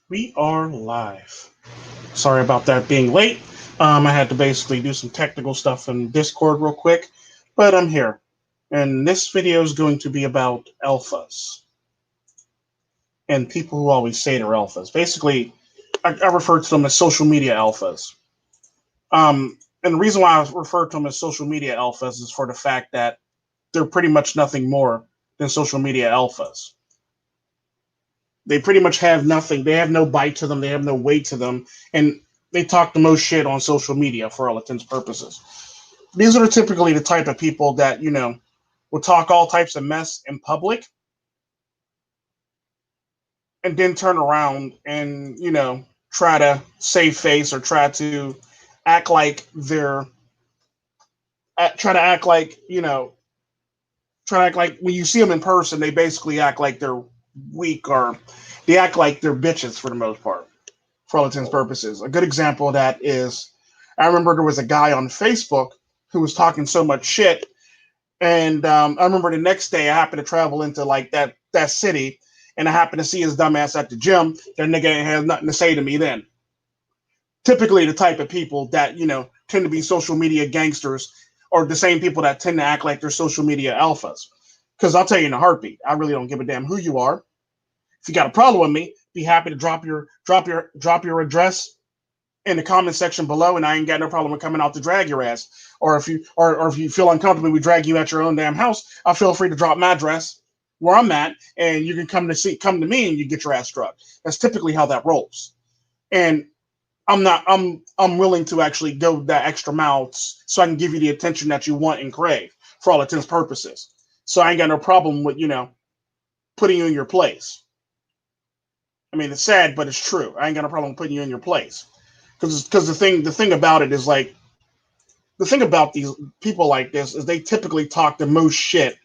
We are live. Sorry about that being late. I had to basically do some technical stuff in Discord real quick, but I'm here. And this video is going to be about alphas and people who always say they're alphas. Basically, I refer to them as social media alphas. And the reason why I refer to them as social media alphas is for the fact that they're pretty much nothing more than social media alphas. They pretty much have nothing. They have no bite to them. They have no weight to them, and they talk the most shit on social media for all intents and purposes. These are typically the type of people that will talk all types of mess in public, and then turn around and try to save face or act like they're try to act like try to act like when you see them in person, they basically act like they're weak or they act like they're bitches for the most part, for all intents and purposes. A good example of that is I remember there was a guy on Facebook who was talking so much shit, and I remember the next day I happened to travel into like that city, and I happened to see his dumbass at the gym. That nigga ain't had nothing to say to me then. Typically, the type of people that tend to be social media gangsters, or the same people that tend to act like they're social media alphas. Because I'll tell you in a heartbeat, I really don't give a damn who you are. If you got a problem with me, be happy to drop your address in the comment section below, and I ain't got no problem with coming out to drag your ass. Or if you feel uncomfortable, we drag you at your own damn house. I'll feel free to drop my address where I'm at, and you can come to me, and you get your ass struck. That's typically how that rolls. And I'm willing to actually go that extra mile so I can give you the attention that you want and crave for all intents and purposes. So I ain't got no problem with putting you in your place. I mean, it's sad, but it's true. I ain't got no problem putting you in your place. Because the thing about it is like the thing about these people like this is they typically talk the most shit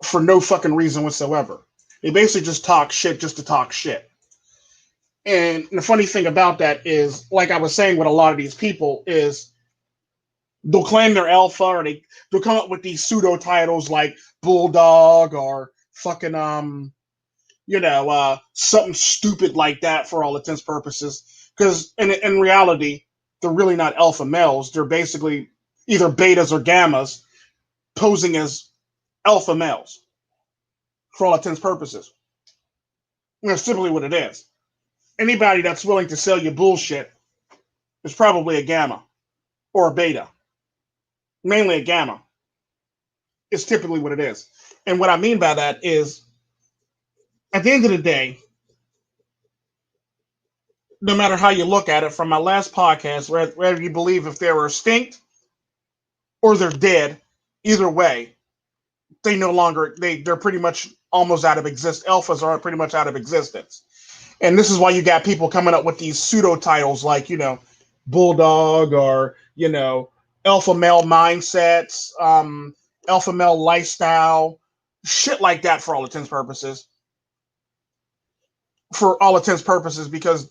for no fucking reason whatsoever. They basically just talk shit just to talk shit. And the funny thing about that is, like I was saying with a lot of these people, is they'll claim they're alpha, or they'll come up with these pseudo titles like bulldog or fucking something stupid like that for all intents and purposes. Because in reality, they're really not alpha males. They're basically either betas or gammas posing as alpha males for all intents and purposes. And that's simply what it is. Anybody that's willing to sell you bullshit is probably a gamma or a beta. Mainly a gamma. It's typically what it is. And what I mean by that is, at the end of the day, no matter how you look at it, from my last podcast, whether you believe if they were extinct or they're dead, either way, they're pretty much almost out of existence. Alphas are pretty much out of existence. And this is why you got people coming up with these pseudo titles like, bulldog, or, alpha male mindsets, alpha male lifestyle, shit like that for all intents and purposes. For all intents and purposes, because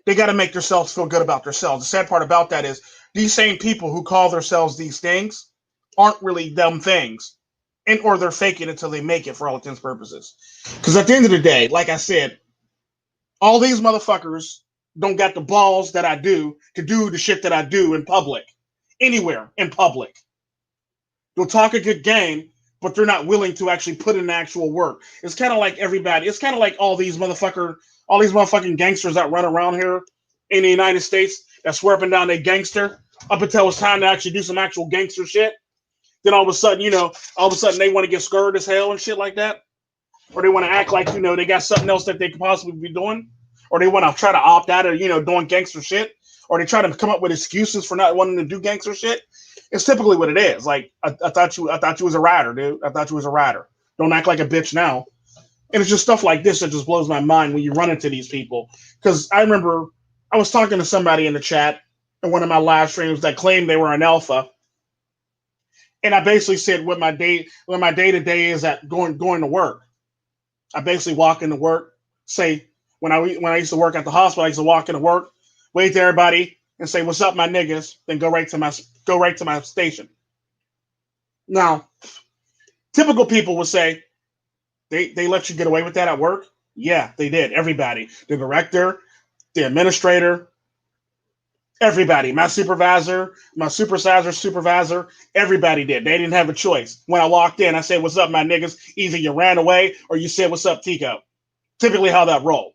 they got to make themselves feel good about themselves. The sad part about that is these same people who call themselves these things aren't really them things, and or they're faking it until they make it for all intents and purposes. Because at the end of the day, like I said, all these motherfuckers don't got the balls that I do to do the shit that I do in public, anywhere in public. They'll talk a good game, but they're not willing to actually put in actual work. It's kind of like everybody. It's kind of like all these motherfucking gangsters that run around here in the United States that swear up and down they gangster up until it's time to actually do some actual gangster shit. Then all of a sudden, they want to get scared as hell and shit like that, or they want to act like they got something else that they could possibly be doing, or they want to try to opt out of doing gangster shit, or they try to come up with excuses for not wanting to do gangster shit. It's typically what it is. Like I thought you was a rider, dude. I thought you was a rider. Don't act like a bitch now. And it's just stuff like this that just blows my mind when you run into these people. Because I remember I was talking to somebody in the chat in one of my live streams that claimed they were an alpha, and I basically said what my day to day is at going to work. I basically walk into work, say when I used to work at the hospital, I used to walk into work, wave to everybody, and say, "What's up, my niggas?" Then go right to my station. Now, typical people would say they let you get away with that at work. Yeah, they did. Everybody, the director, the administrator, everybody, my supervisor, everybody did. They didn't have a choice. When I walked in, I said, "What's up, my niggas?" Either you ran away or you said, "What's up, Tico?" Typically, how that roll.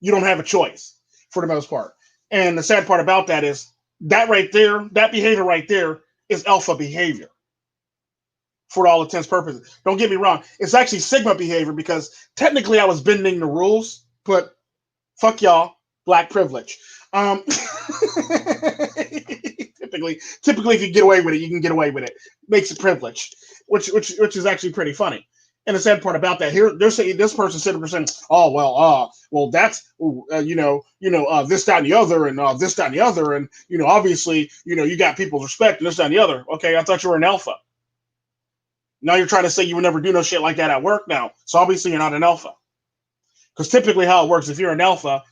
You don't have a choice for the most part. And the sad part about that is that right there, that behavior right there is alpha behavior for all intents purposes. Don't get me wrong. It's actually Sigma behavior because technically I was bending the rules, but fuck y'all, black privilege. Typically, if you get away with it, you can get away with it. Makes it privilege, which is actually pretty funny. And the sad part about that here, they're saying this person said percent. Oh well, that's this, that, and the other, and this, that, and the other, and obviously, you got people's respect and this, that, and the other. Okay, I thought you were an alpha. Now you're trying to say you would never do no shit like that at work now. So obviously you're not an alpha. Because typically how it works, if you're an alpha,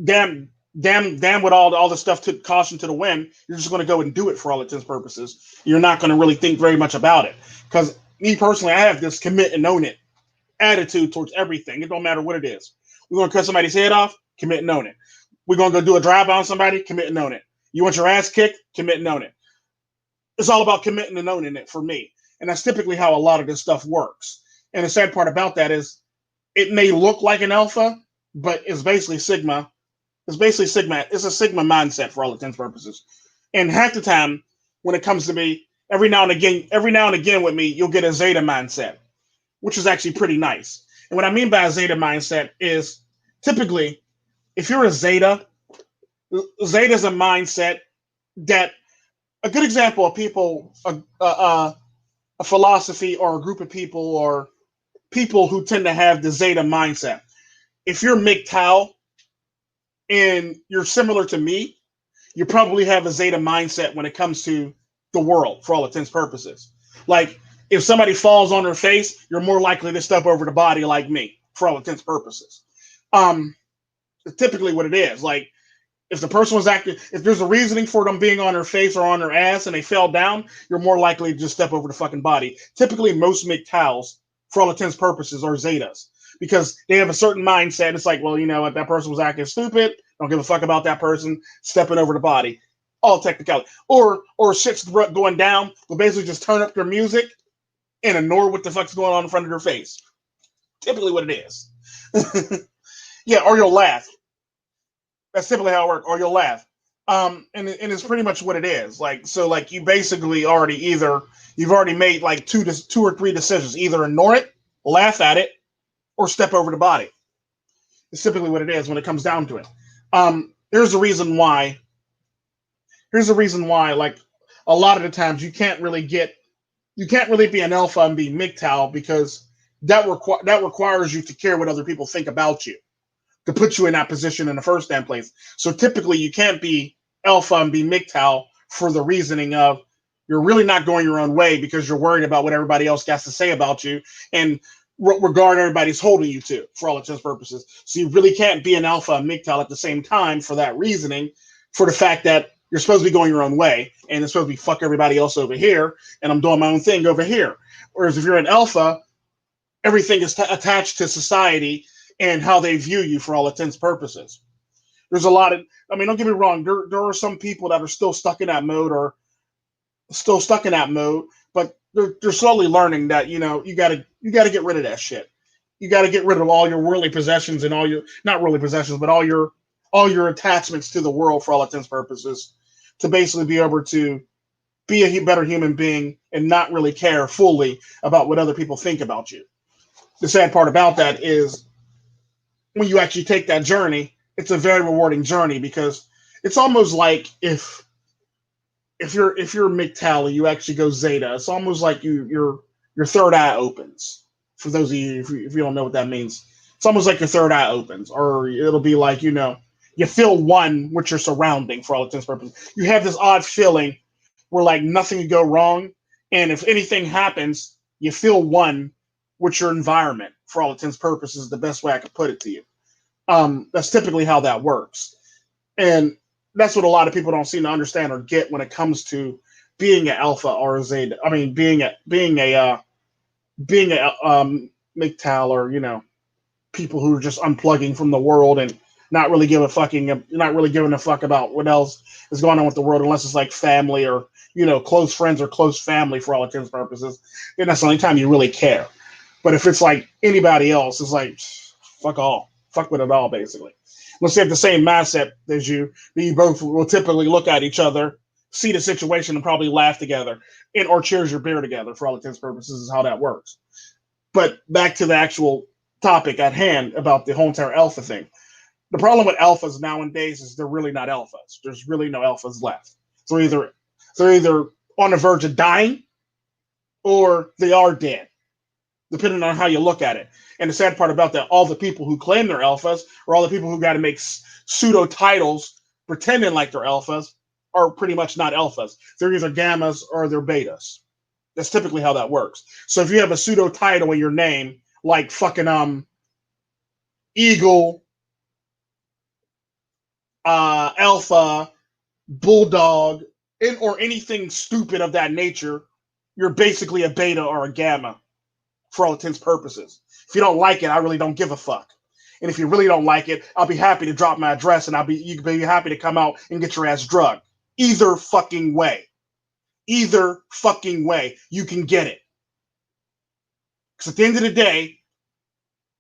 damn with all the stuff to caution to the wind, you're just going to go and do it for all intents purposes. You're not going to really think very much about it. Because me personally, I have this commit and own it attitude towards everything. It don't matter what it is. We're going to cut somebody's head off, commit and own it. We're going to go do a drive on somebody, commit and own it. You want your ass kicked, commit and own it. It's all about committing and owning it for me. And that's typically how a lot of this stuff works. And the sad part about that is it may look like an alpha, but it's basically Sigma. It's basically Sigma. It's a Sigma mindset for all intents and purposes. And half the time, when it comes to me, every now and again with me, you'll get a Zeta mindset, which is actually pretty nice. And what I mean by a Zeta mindset is typically, if you're a Zeta, Zeta is a mindset that a good example of people, a philosophy or a group of people or people who tend to have the Zeta mindset. If you're MGTOW and you're similar to me, you probably have a Zeta mindset when it comes to the world for all intents purposes. Like if somebody falls on their face, you're more likely to step over the body like me for all intents purposes. Typically what it is. Like if the person was acting, if there's a reasoning for them being on their face or on their ass and they fell down, you're more likely to just step over the fucking body. Typically, most MGTOWs, for all intents purposes, are Zetas because they have a certain mindset. It's like, well, you know what, that person was acting stupid. Don't give a fuck about that person stepping over the body. All technicality. Or shit's going down, they'll basically just turn up their music and ignore what the fuck's going on in front of their face. Typically what it is. Yeah, or you'll laugh. That's typically how it works, or you'll laugh. And it's pretty much what it is. Like so, like you basically you've already made like two or three decisions: either ignore it, laugh at it, or step over the body. It's typically what it is when it comes down to it. Here's the reason why. Here's the reason why. Like a lot of the times, you can't really be an alpha and be MGTOW because that requires you to care what other people think about you, to put you in that position in the first damn place. So typically you can't be alpha and be MGTOW for the reasoning of you're really not going your own way because you're worried about what everybody else has to say about you and regard everybody's holding you to for all intents and purposes. So you really can't be an alpha and MGTOW at the same time for that reasoning, for the fact that you're supposed to be going your own way and it's supposed to be fuck everybody else over here and I'm doing my own thing over here. Whereas if you're an alpha, everything is attached to society and how they view you for all intents and purposes. There's a lot of, I mean, don't get me wrong, there are some people that are still stuck in that mode, but they're slowly learning that, you gotta get rid of that shit. You gotta get rid of all your worldly possessions and all your, not worldly possessions, but all your attachments to the world for all intents and purposes to basically be able to be a better human being and not really care fully about what other people think about you. The sad part about that is when you actually take that journey, it's a very rewarding journey because it's almost like if you're MGTOW, you actually go Zeta. It's almost like your third eye opens. For those of you if you don't know what that means, it's almost like your third eye opens, or it'll be like you feel one with your surrounding for all intents and purposes. You have this odd feeling where like nothing could go wrong, and if anything happens, you feel one with your environment for all intents and purposes. Is the best way I could put it to you. That's typically how that works, and that's what a lot of people don't seem to understand or get when it comes to being an alpha or a zeta. I mean, being a MGTOW or people who are just unplugging from the world and not really giving a fuck about what else is going on with the world unless it's like family or close friends or close family for all intents and purposes. Then that's the only time you really care. But if it's like anybody else, it's like fuck all, fuck with it all, basically. Let's say have the same mindset as you, then you both will typically look at each other, see the situation, and probably laugh together and or cheers your beer together for all intents and purposes. Is how that works. But back to the actual topic at hand about the whole entire alpha thing. The problem with alphas nowadays is they're really not alphas. There's really no alphas left. So they're either on the verge of dying or they are dead, depending on how you look at it. And the sad part about that, all the people who claim they're alphas or all the people who got to make pseudo titles pretending like they're alphas are pretty much not alphas. They're either gammas or they're betas. That's typically how that works. So if you have a pseudo title in your name, like fucking Eagle, Alpha, Bulldog, or anything stupid of that nature, you're basically a beta or a gamma for all intents and purposes. If you don't like it, I really don't give a fuck. And if you really don't like it, I'll be happy to drop my address and you can be happy to come out and get your ass drugged. Either fucking way. Either fucking way, you can get it. Because at the end of the day,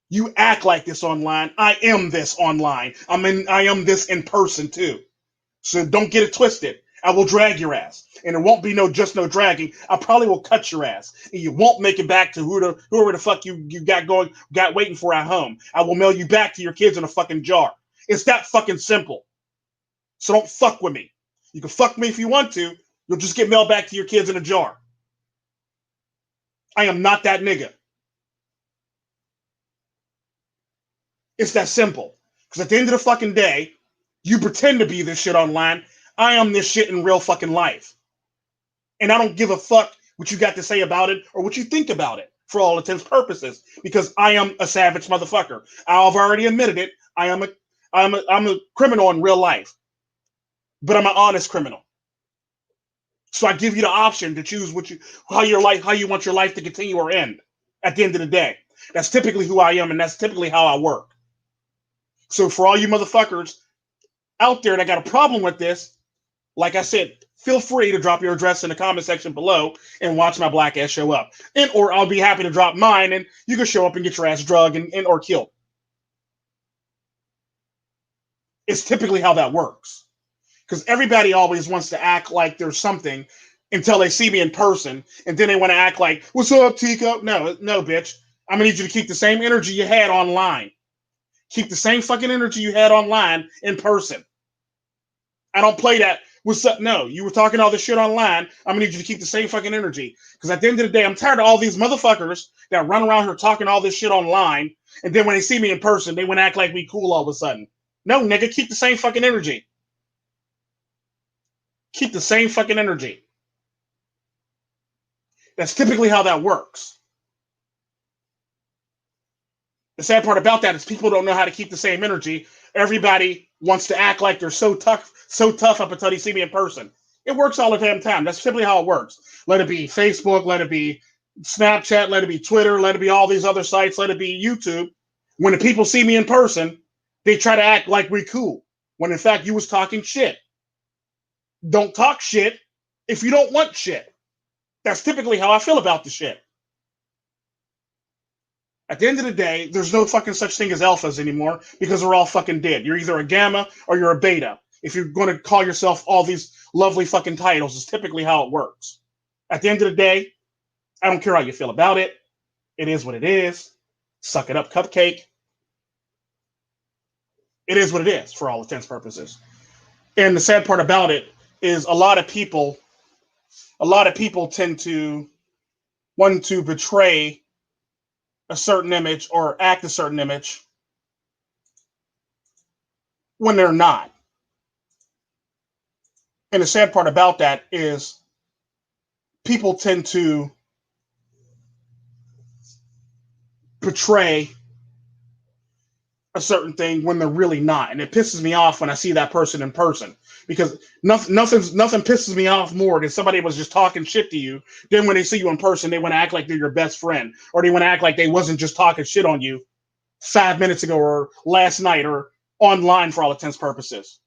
you act like this online. I am this online. I am this in person too. So don't get it twisted. I will drag your ass. And it won't be no dragging. I probably will cut your ass. And you won't make it back to whoever the fuck you got waiting for at home. I will mail you back to your kids in a fucking jar. It's that fucking simple. So don't fuck with me. You can fuck me if you want to. You'll just get mailed back to your kids in a jar. I am not that nigga. It's that simple. Because at the end of the fucking day, you pretend to be this shit online. I am this shit in real fucking life. And I don't give a fuck what you got to say about it or what you think about it for all intents and purposes. Because I am a savage motherfucker. I've already admitted it. I'm a criminal in real life. But I'm an honest criminal. So I give you the option to choose how you want your life to continue or end at the end of the day. That's typically who I am, and that's typically how I work. So for all you motherfuckers out there that got a problem with this, like I said, feel free to drop your address in the comment section below and watch my black ass show up. Or I'll be happy to drop mine and you can show up and get your ass drugged and or killed. It's typically how that works. Because everybody always wants to act like there's something until they see me in person, and then they want to act like, what's up, Tico? No, bitch. I'm going to need you to keep the same energy you had online. Keep the same fucking energy you had online in person. I don't play that. What's up? No, you were talking all this shit online. I'm going to need you to keep the same fucking energy. Because at the end of the day, I'm tired of all these motherfuckers that run around here talking all this shit online, and then when they see me in person, they want to act like we cool all of a sudden. No, nigga, keep the same fucking energy. Keep the same fucking energy. That's typically how that works. The sad part about that is people don't know how to keep the same energy. Everybody wants to act like they're so tough up until they see me in person. It works all the damn time. That's simply how it works. Let it be Facebook, let it be Snapchat, let it be Twitter, let it be all these other sites, let it be YouTube. When the people see me in person, they try to act like we're cool. When in fact, you was talking shit. Don't talk shit if you don't want shit. That's typically how I feel about the shit. At the end of the day, there's no fucking such thing as alphas anymore because they're all fucking dead. You're either a gamma or you're a beta. If you're going to call yourself all these lovely fucking titles, it's typically how it works. At the end of the day, I don't care how you feel about it. It is what it is. Suck it up, cupcake. It is what it is for all intents and purposes. And the sad part about it is a lot of people tend to want to betray a certain image or act a certain image when they're not. And the sad part about that is people tend to portray a certain thing when they're really not. And it pisses me off when I see that person in person. Because nothing pisses me off more than somebody was just talking shit to you. Then when they see you in person, they want to act like they're your best friend. Or they want to act like they wasn't just talking shit on you 5 minutes ago or last night or online for all intents and purposes.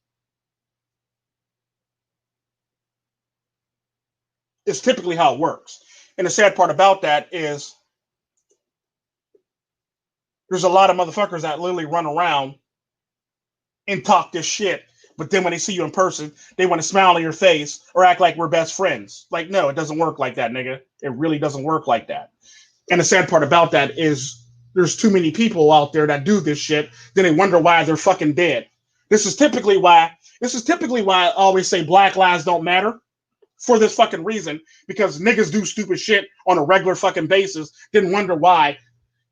It's typically how it works. And the sad part about that is there's a lot of motherfuckers that literally run around and talk this shit, but then when they see you in person, they want to smile in your face or act like we're best friends. Like, no, it doesn't work like that, nigga. It really doesn't work like that. And the sad part about that is there's too many people out there that do this shit, then they wonder why they're fucking dead. This is typically why I always say Black lives don't matter. For this fucking reason, because niggas do stupid shit on a regular fucking basis, then wonder why,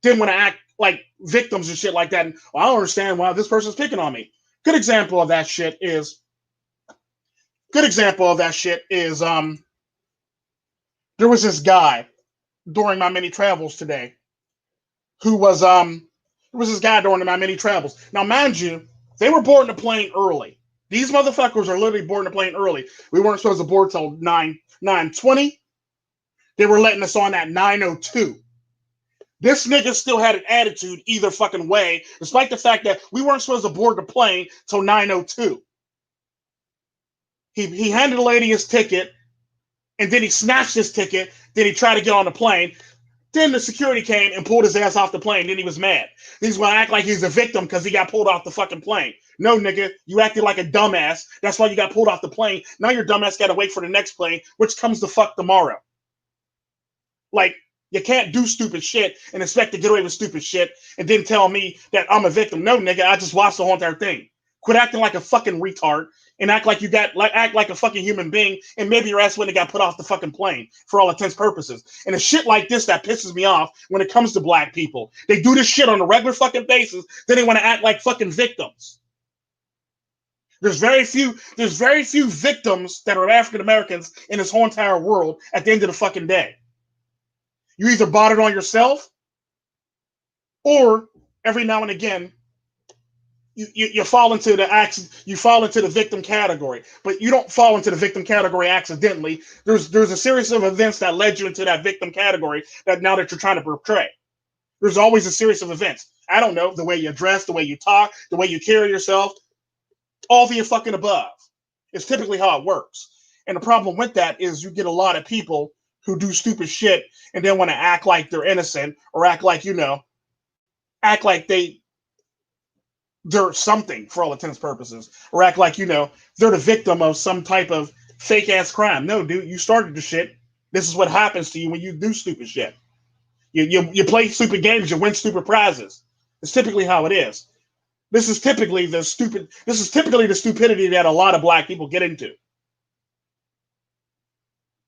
didn't want to act like victims and shit like that. And, well, I don't understand why this person's picking on me. Good example of that shit is there was this guy during my many travels today who was there was this guy during my many travels. Now, mind you, they were boarding the plane early. These motherfuckers are literally boarding the plane early. We weren't supposed to board till 9:20. They were letting us on at 9:02. This nigga still had an attitude either fucking way, despite the fact that we weren't supposed to board the plane till 9:02. He handed the lady his ticket, and then he snatched his ticket. Then he tried to get on the plane. Then the security came and pulled his ass off the plane. Then he was mad. He's going to act like he's a victim because he got pulled off the fucking plane. No, nigga, you acted like a dumbass. That's why you got pulled off the plane. Now your dumbass got to wait for the next plane, which comes the fuck tomorrow. Like, you can't do stupid shit and expect to get away with stupid shit and then tell me that I'm a victim. No, nigga, I just watched the whole entire thing. Quit acting like a fucking retard and act like a fucking human being, and maybe your ass wouldn't have got put off the fucking plane for all intents and purposes. And it's shit like this that pisses me off when it comes to black people. They do this shit on a regular fucking basis, then they want to act like fucking victims. There's very few victims that are African Americans in this whole entire world at the end of the fucking day. You either bought it on yourself, or every now and again you fall into the victim category, but you don't fall into the victim category accidentally. There's a series of events that led you into that victim category that now that you're trying to portray. There's always a series of events. I don't know, the way you dress, the way you talk, the way you carry yourself, all the fucking above. It's typically how it works. And the problem with that is you get a lot of people who do stupid shit and then want to act like they're innocent or act like they're something for all intents and purposes, or act like, they're the victim of some type of fake ass crime. No, dude, you started the shit. This is what happens to you when you do stupid shit. You play stupid games, you win stupid prizes. It's typically how it is. This is typically the stupidity that a lot of black people get into.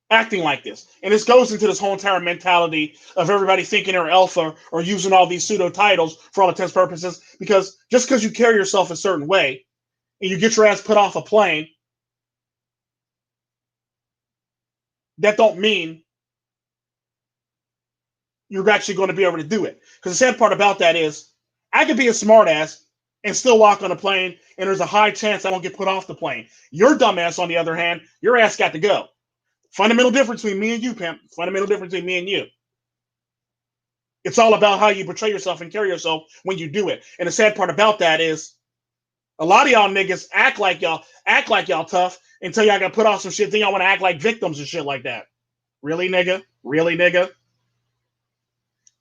Acting like this. And this goes into this whole entire mentality of everybody thinking they're alpha or using all these pseudo titles for all intents and purposes, because just because you carry yourself a certain way and you get your ass put off a plane, that don't mean you're actually going to be able to do it. Because the sad part about that is I could be a smartass and still walk on a plane, and there's a high chance I won't get put off the plane. Your dumbass, on the other hand, your ass got to go. Fundamental difference between me and you, pimp. Fundamental difference between me and you. It's all about how you portray yourself and carry yourself when you do it. And the sad part about that is a lot of y'all niggas act like y'all tough until y'all got put off some shit. Then y'all want to act like victims and shit like that. Really, nigga? Really, nigga?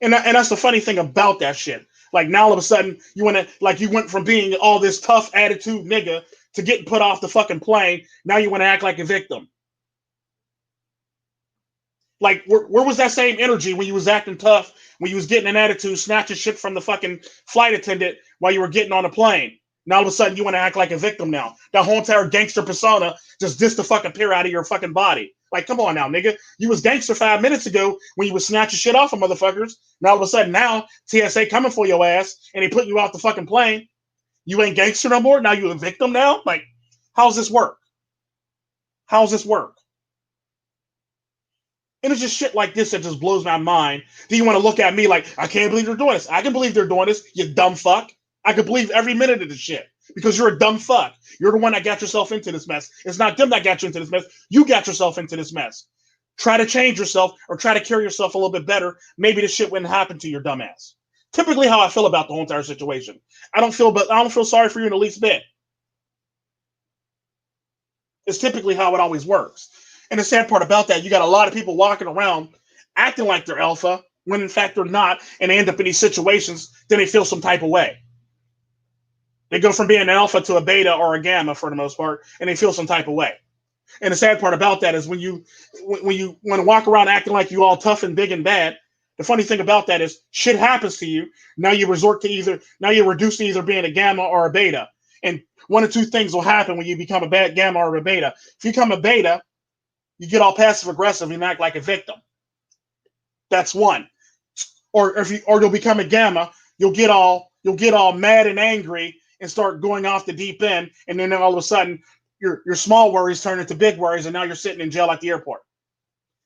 And that's the funny thing about that shit. Like, now all of a sudden you went from being all this tough attitude nigga to getting put off the fucking plane. Now you want to act like a victim. Like, where was that same energy when you was acting tough, when you was getting an attitude, snatching shit from the fucking flight attendant while you were getting on a plane? Now all of a sudden you want to act like a victim now. That whole entire gangster persona just the fucking peer out of your fucking body. Like, come on now, nigga. You was gangster 5 minutes ago when you was snatching shit off of motherfuckers. Now all of a sudden now TSA coming for your ass and they putting you off the fucking plane. You ain't gangster no more? Now you a victim now? Like, how's this work? How's this work? And it's just shit like this that just blows my mind. Do you want to look at me like, I can't believe they're doing this? I can believe they're doing this, you dumb fuck. I can believe every minute of this shit because you're a dumb fuck. You're the one that got yourself into this mess. It's not them that got you into this mess. You got yourself into this mess. Try to change yourself or try to carry yourself a little bit better. Maybe this shit wouldn't happen to your dumb ass. Typically, how I feel about the whole entire situation. I don't feel sorry for you in the least bit. It's typically how it always works. And the sad part about that, you got a lot of people walking around acting like they're alpha when in fact they're not, and they end up in these situations. Then they feel some type of way. They go from being an alpha to a beta or a gamma for the most part, and they feel some type of way. And the sad part about that is when you want to walk around acting like you all tough and big and bad. The funny thing about that is shit happens to you. Now you resort to now you're reduced to either being a gamma or a beta. And one of two things will happen when you become a bad gamma or a beta. If you become a beta, you get all passive aggressive and act like a victim. That's one. Or you'll become a gamma, you'll get all mad and angry and start going off the deep end, and then all of a sudden your small worries turn into big worries, and now you're sitting in jail at the airport.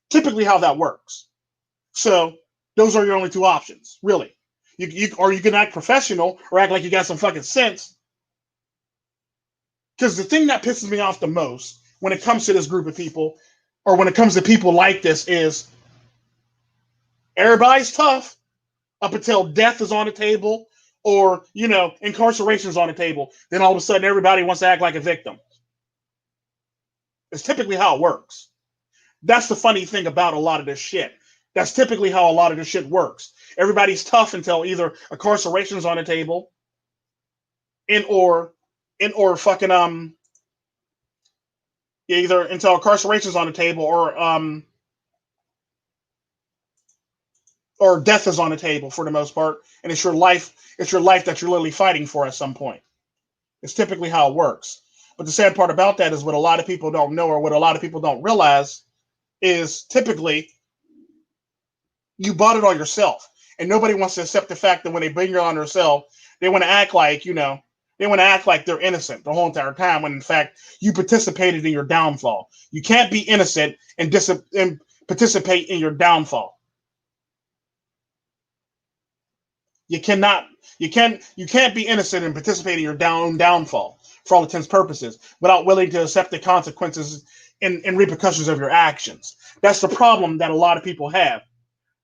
Typically how that works. So those are your only two options, really. You can act professional or act like you got some fucking sense. Because the thing that pisses me off the most when it comes to this group of people, or when it comes to people like this, is everybody's tough up until death is on the table, or incarceration is on the table. Then all of a sudden everybody wants to act like a victim. It's typically how it works. That's the funny thing about a lot of this shit. That's typically how a lot of this shit works. Everybody's tough until either incarceration is on the table, or fucking either until incarceration is on the table, or death is on the table for the most part, and it's your life that you're literally fighting for at some point. It's typically how it works. But the sad part about that is what a lot of people don't know, or what a lot of people don't realize, is typically you bought it on yourself. And nobody wants to accept the fact that when they bring it on themselves, they want to act like, they're innocent the whole entire time, when in fact you participated in your downfall. You can't be innocent and participate in your downfall. You can't be innocent and participate in your downfall for all intents and purposes without willing to accept the consequences and repercussions of your actions. That's the problem that a lot of people have.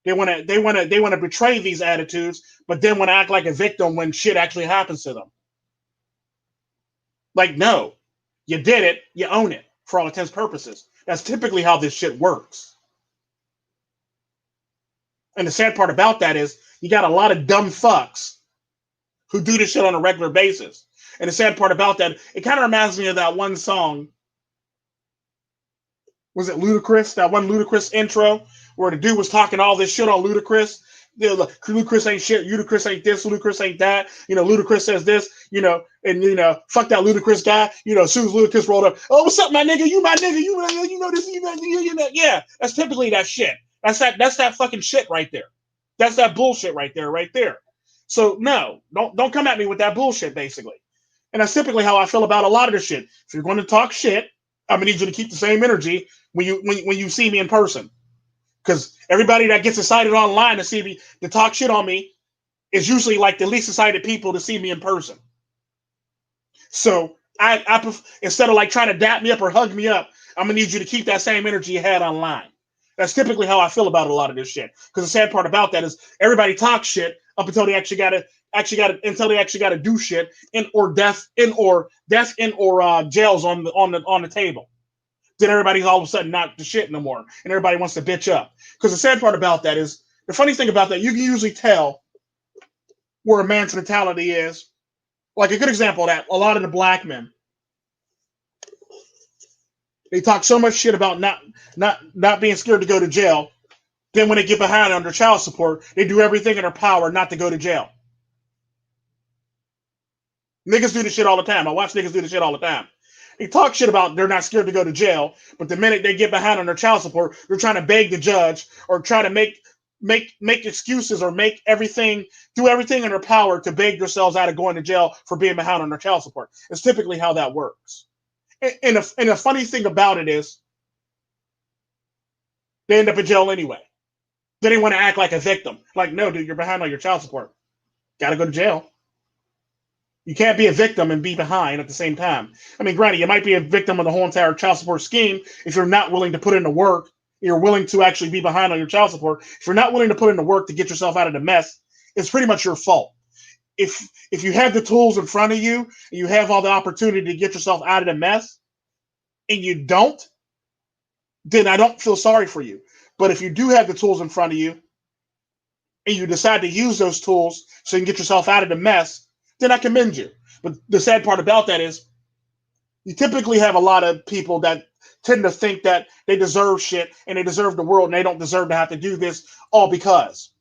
They want to betray these attitudes, but then want to act like a victim when shit actually happens to them. Like, no, you did it, you own it for all intents and purposes. That's typically how this shit works. And the sad part about that is you got a lot of dumb fucks who do this shit on a regular basis. And the sad part about that, it kind of reminds me of that one song. Was it Ludacris? That one Ludacris intro where the dude was talking all this shit on Ludacris. Ludacris ain't shit. Ludacris ain't this. Ludacris ain't that. Ludacris says this. And fuck that Ludacris guy. As soon as Ludacris rolled up, oh, what's up, my nigga? You my nigga. You know this. You know. Yeah, that's typically that shit. That's that fucking shit right there. That's that bullshit right there. So no, don't come at me with that bullshit, basically. And that's typically how I feel about a lot of this shit. If you're going to talk shit, I'm gonna need you to keep the same energy when you see me in person. Because everybody that gets excited online to talk shit on me is usually like the least excited people to see me in person. So I instead of like trying to dap me up or hug me up, I'm gonna need you to keep that same energy you had online. That's typically how I feel about a lot of this shit. Because the sad part about that is everybody talks shit up until they actually gotta do shit, or death or jails on the table. Then everybody's all of a sudden not the shit no more, and everybody wants to bitch up. Because the sad part about that is, the funny thing about that, you can usually tell where a man's mentality is. Like a good example of that, a lot of the black men, they talk so much shit about not being scared to go to jail. Then when they get behind under child support, they do everything in their power not to go to jail. Niggas do this shit all the time. I watch niggas do this shit all the time. They talk shit about they're not scared to go to jail, but the minute they get behind on their child support, they're trying to beg the judge or try to make excuses or do everything in their power to beg themselves out of going to jail for being behind on their child support. It's typically how that works. And the funny thing about it is they end up in jail anyway. Then they want to act like a victim. Like, no, dude, you're behind on your child support. Got to go to jail. You can't be a victim and be behind at the same time. I mean, granted, you might be a victim of the whole entire child support scheme if you're not willing to put in the work. You're willing to actually be behind on your child support. If you're not willing to put in the work to get yourself out of the mess it's pretty much your fault. If you have the tools in front of you and you have all the opportunity to get yourself out of the mess and you don't, then I don't feel sorry for you. But if you do have the tools in front of you and you decide to use those tools so you can get yourself out of the mess, then I commend you. But the sad part about that is you typically have a lot of people that tend to think that they deserve shit and they deserve the world and they don't deserve to have to do this all because.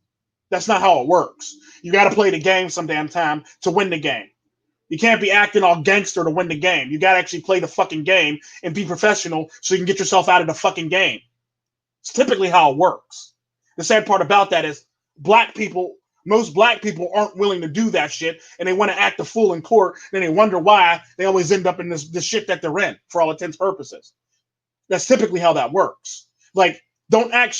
That's not how it works. You got to play the game some damn time to win the game. You can't be acting all gangster to win the game. You got to actually play the fucking game and be professional so you can get yourself out of the fucking game. It's typically how it works. The sad part about that is most black people aren't willing to do that shit and they want to act a fool in court and they wonder why they always end up in this shit that they're in for all intents and purposes. That's typically how that works. Like, don't act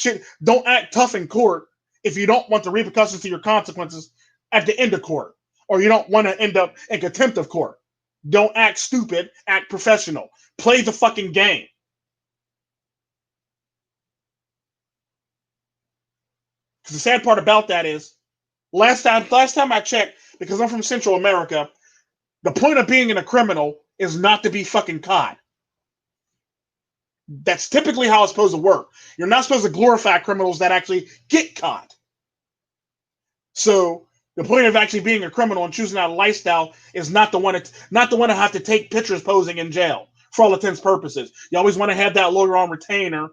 tough in court if you don't want the repercussions to your consequences at the end of court, or you don't want to end up in contempt of court. Don't act stupid, act professional. Play the fucking game. Because the sad part about that is, last time I checked, because I'm from Central America, the point of being a criminal is not to be fucking caught. That's typically how it's supposed to work. You're not supposed to glorify criminals that actually get caught. So the point of actually being a criminal and choosing that lifestyle is not the one to have to take pictures posing in jail for all intents and purposes. You always want to have that lawyer on retainer,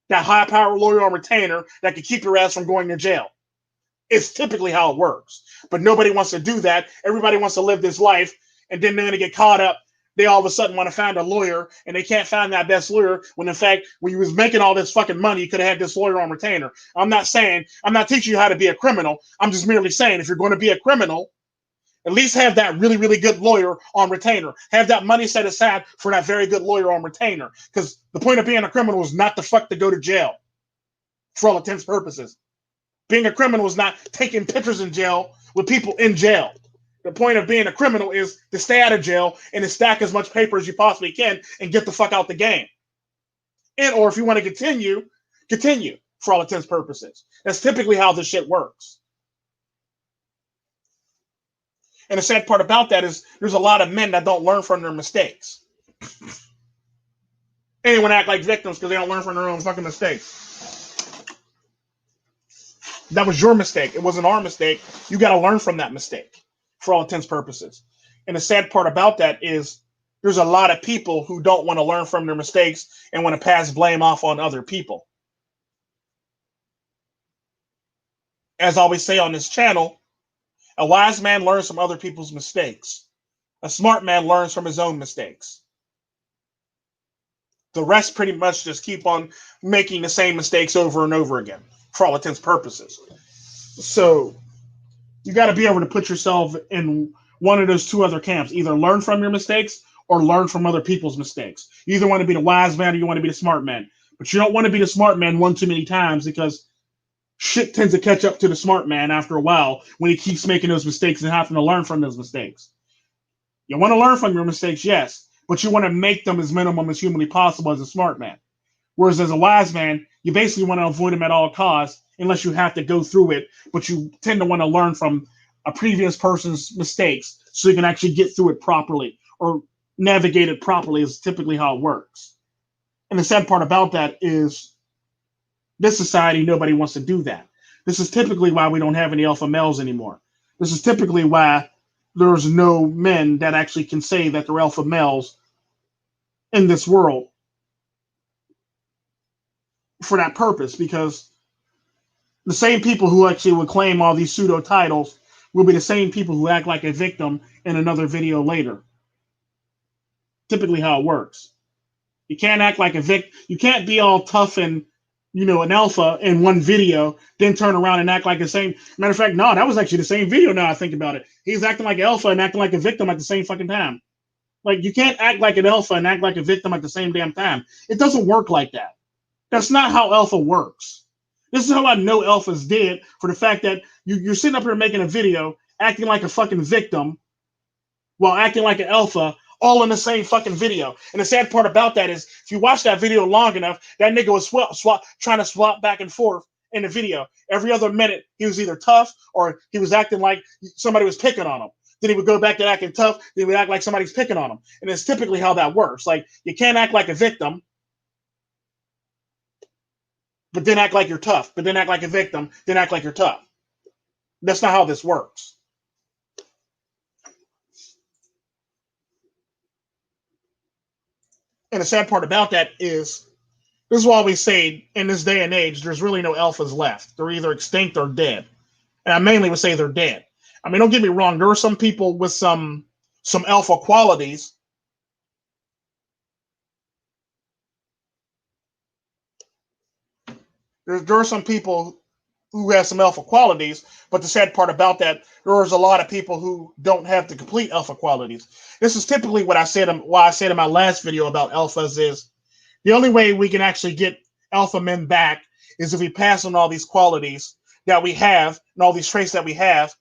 that high-powered lawyer on retainer that can keep your ass from going to jail. It's typically how it works. But nobody wants to do that. Everybody wants to live this life, and then they're going to get caught up. They all of a sudden want to find a lawyer, and they can't find that best lawyer when, in fact, when you was making all this fucking money, you could have had this lawyer on retainer. I'm not teaching you how to be a criminal. I'm just merely saying if you're going to be a criminal, at least have that really, really good lawyer on retainer. Have that money set aside for that very good lawyer on retainer. Because the point of being a criminal is not to go to jail for all intents and purposes. Being a criminal is not taking pictures in jail with people in jail. The point of being a criminal is to stay out of jail and to stack as much paper as you possibly can and get the fuck out the game. And or if you want to continue for all intents and purposes. That's typically how this shit works. And the sad part about that is there's a lot of men that don't learn from their mistakes. And they want to act like victims because they don't learn from their own fucking mistakes. That was your mistake. It wasn't our mistake. You got to learn from that mistake for all intents and purposes. And the sad part about that is there's a lot of people who don't want to learn from their mistakes and want to pass blame off on other people. As I always say on this channel, a wise man learns from other people's mistakes. A smart man learns from his own mistakes. The rest pretty much just keep on making the same mistakes over and over again for all intents and purposes. So you got to be able to put yourself in one of those two other camps. Either learn from your mistakes or learn from other people's mistakes. You either want to be the wise man or you want to be the smart man. But you don't want to be the smart man one too many times because shit tends to catch up to the smart man after a while when he keeps making those mistakes and having to learn from those mistakes. You want to learn from your mistakes, yes, but you want to make them as minimum as humanly possible as a smart man. Whereas as a wise man, you basically want to avoid them at all costs unless you have to go through it, but you tend to want to learn from a previous person's mistakes so you can actually get through it properly or navigate it properly is typically how it works. And the sad part about that is this society, nobody wants to do that. This is typically why we don't have any alpha males anymore. This is typically why there's no men that actually can say that they're alpha males in this world for that purpose, because the same people who actually would claim all these pseudo titles will be the same people who act like a victim in another video later. Typically how it works. You can't act like a victim. You can't be all tough and, an alpha in one video, then turn around and act like the same. Matter of fact, no, that was actually the same video now I think about it. He's acting like an alpha and acting like a victim at the same fucking time. Like, you can't act like an alpha and act like a victim at the same damn time. It doesn't work like that. That's not how alpha works. This is how I know alphas did, for the fact that you're sitting up here making a video, acting like a fucking victim while acting like an alpha, all in the same fucking video. And the sad part about that is, if you watch that video long enough, that nigga was trying to swap back and forth in the video. Every other minute, he was either tough or he was acting like somebody was picking on him. Then he would go back to acting tough. Then he would act like somebody's picking on him. And it's typically how that works. Like, you can't act like a victim, but then act like you're tough. But then act like a victim, then act like you're tough. That's not how this works. And the sad part about that is, this is why we say in this day and age, there's really no alphas left. They're either extinct or dead. And I mainly would say they're dead. I mean, don't get me wrong. There are some people with some alpha qualities. There are some people who have some alpha qualities, but the sad part about that, there's a lot of people who don't have the complete alpha qualities. This is typically what I said. Why I said in my last video about alphas is the only way we can actually get alpha men back is if we pass on all these qualities that we have and all these traits that we have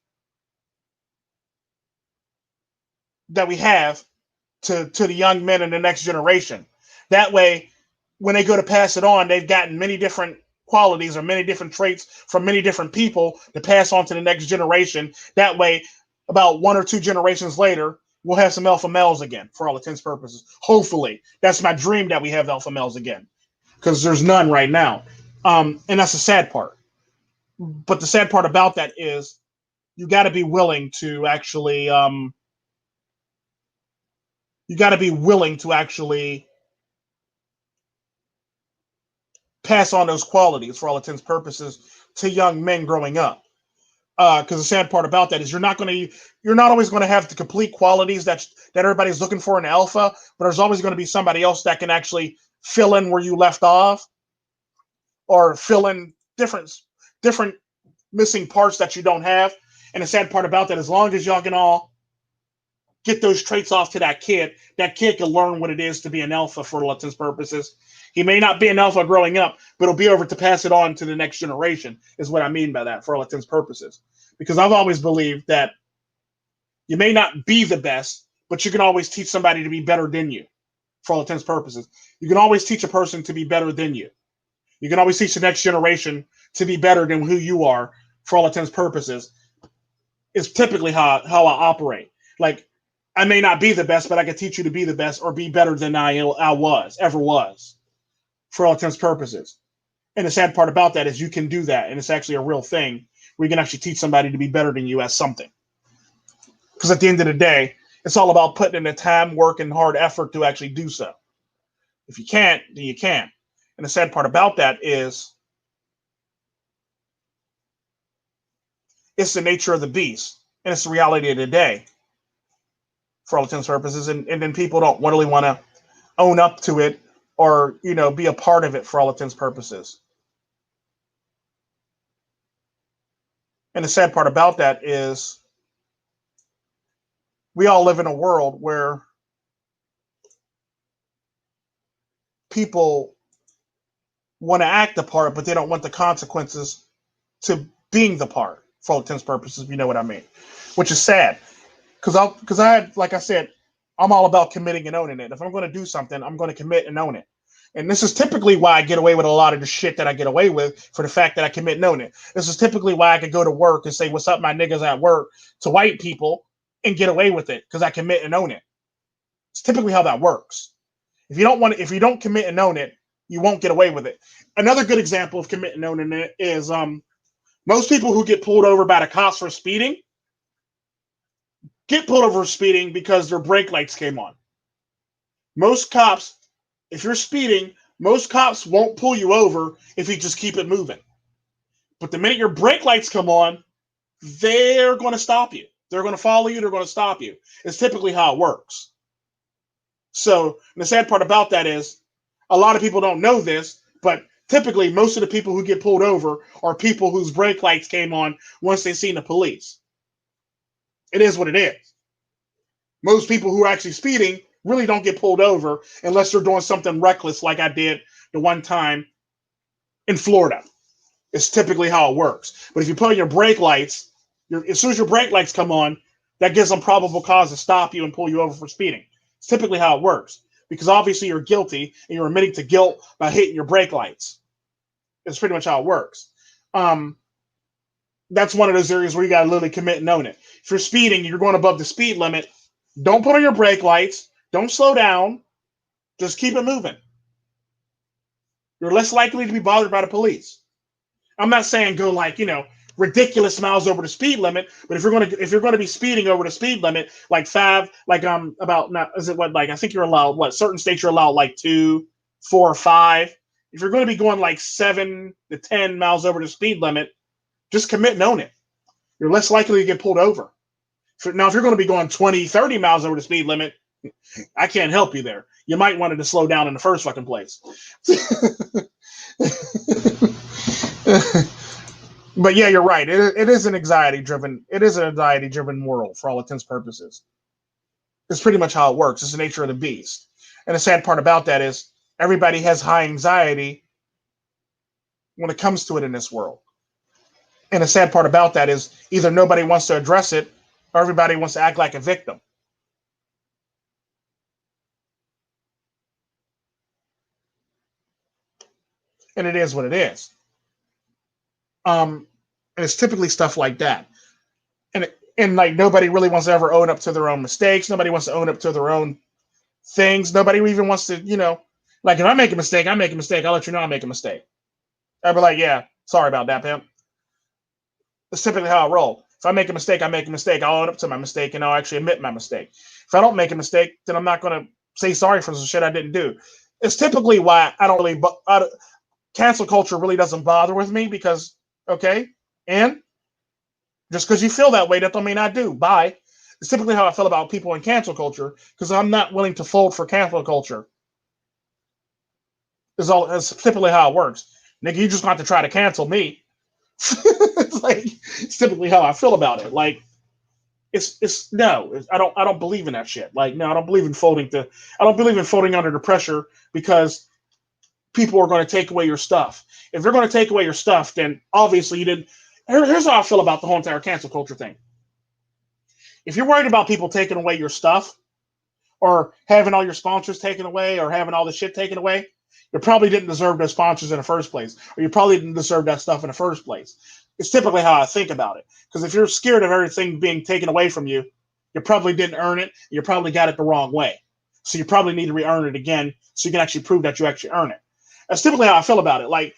to the young men in the next generation. That way, when they go to pass it on, they've gotten many different qualities or many different traits from many different people to pass on to the next generation. That way, about 1 or 2 generations later, we'll have some alpha males again, for all intents and purposes. Hopefully. That's my dream, that we have alpha males again, because there's none right now. And that's the sad part. But the sad part about that is you got to be willing to actually pass on those qualities, for all intents and purposes, to young men growing up. Because the sad part about that is you're not always going to have the complete qualities that everybody's looking for in alpha, but there's always going to be somebody else that can actually fill in where you left off, or fill in different missing parts that you don't have. And the sad part about that, as long as y'all can all get those traits off to that kid can learn what it is to be an alpha, for all intents and purposes. He may not be an alpha growing up, but he'll be able to pass it on to the next generation, is what I mean by that, for all intents and purposes. Because I've always believed that you may not be the best, but you can always teach somebody to be better than you, for all intents and purposes. You can always teach a person to be better than you. You can always teach the next generation to be better than who you are, for all intents and purposes. It's typically how I operate. Like, I may not be the best, but I can teach you to be the best or be better than I ever was, for all intents and purposes. And the sad part about that is you can do that, and it's actually a real thing where you can actually teach somebody to be better than you at something. Because at the end of the day, it's all about putting in the time, work, and hard effort to actually do so. If you can't, then you can't. And the sad part about that is it's the nature of the beast, and it's the reality of the day, for all intents and purposes. And then people don't really want to own up to it, or, be a part of it, for all intents and purposes. And the sad part about that is we all live in a world where people want to act the part, but they don't want the consequences to being the part, for all intents and purposes, if you know what I mean. Which is sad. Because like I said, I'm all about committing and owning it. If I'm going to do something, I'm going to commit and own it. And this is typically why I get away with a lot of the shit that I get away with, for the fact that I commit and own it. This is typically why I could go to work and say, "What's up, my niggas," at work to white people and get away with it, because I commit and own it. It's typically how that works. If you don't commit and own it, you won't get away with it. Another good example of commit and owning it is most people who get pulled over by the cops for speeding get pulled over for speeding because their brake lights came on. Most cops, if you're speeding, most cops won't pull you over if you just keep it moving. But the minute your brake lights come on, they're going to stop you. They're going to follow you. They're going to stop you. It's typically how it works. So the sad part about that is a lot of people don't know this, but typically most of the people who get pulled over are people whose brake lights came on once they seen the police. It is what it is. Most people who are actually speeding really don't get pulled over unless they're doing something reckless, like I did the one time in Florida. It's typically how it works. But if you put on your brake lights, as soon as your brake lights come on, that gives them probable cause to stop you and pull you over for speeding. It's typically how it works, because obviously you're guilty and you're admitting to guilt by hitting your brake lights. It's pretty much how it works. um, that's one of those areas where you got to literally commit and own it. If you're speeding, you're going above the speed limit. Don't put on your brake lights. Don't slow down. Just keep it moving. You're less likely to be bothered by the police. I'm not saying go like, ridiculous miles over the speed limit, but if you're gonna be speeding over the speed limit, like five, like about not is it what like I think you're allowed what certain states you're allowed like 2, 4, or 5. If you're gonna be going like 7 to 10 miles over the speed limit, just commit and own it. You're less likely to get pulled over. Now, if you're going to be going 20, 30 miles over the speed limit, I can't help you there. You might want to slow down in the first fucking place. But yeah, you're right. It is an anxiety driven. It is an anxiety driven world for all intents and purposes. It's pretty much how it works. It's the nature of the beast. And the sad part about that is everybody has high anxiety when it comes to it in this world. And the sad part about that is either nobody wants to address it or everybody wants to act like a victim. And it is what it is. And it's typically stuff like that. And like nobody really wants to ever own up to their own mistakes. Nobody wants to own up to their own things. Nobody even wants to, like if I make a mistake, I make a mistake. I'll let you know I make a mistake. I'd be like, yeah, sorry about that, pimp. That's typically how I roll. If I make a mistake, I make a mistake. I'll own up to my mistake and I'll actually admit my mistake. If I don't make a mistake, then I'm not going to say sorry for some shit I didn't do. It's typically why I don't really, cancel culture really doesn't bother with me because, okay, and just because you feel that way, that don't mean I do. Bye. It's typically how I feel about people in cancel culture because I'm not willing to fold for cancel culture. That's typically how it works. Nigga, you just got to try to cancel me. It's typically how I feel about it. Like, it's no, I don't believe in that shit. Like, no, I don't believe in folding under the pressure because people are going to take away your stuff. If they're going to take away your stuff, then obviously you didn't. Here's how I feel about the whole entire cancel culture thing. If you're worried about people taking away your stuff or having all your sponsors taken away or having all the shit taken away, you probably didn't deserve those sponsors in the first place, or you probably didn't deserve that stuff in the first place. It's typically how I think about it. Because if you're scared of everything being taken away from you, you probably didn't earn it. You probably got it the wrong way. So you probably need to re-earn it again so you can actually prove that you actually earn it. That's typically how I feel about it. Like,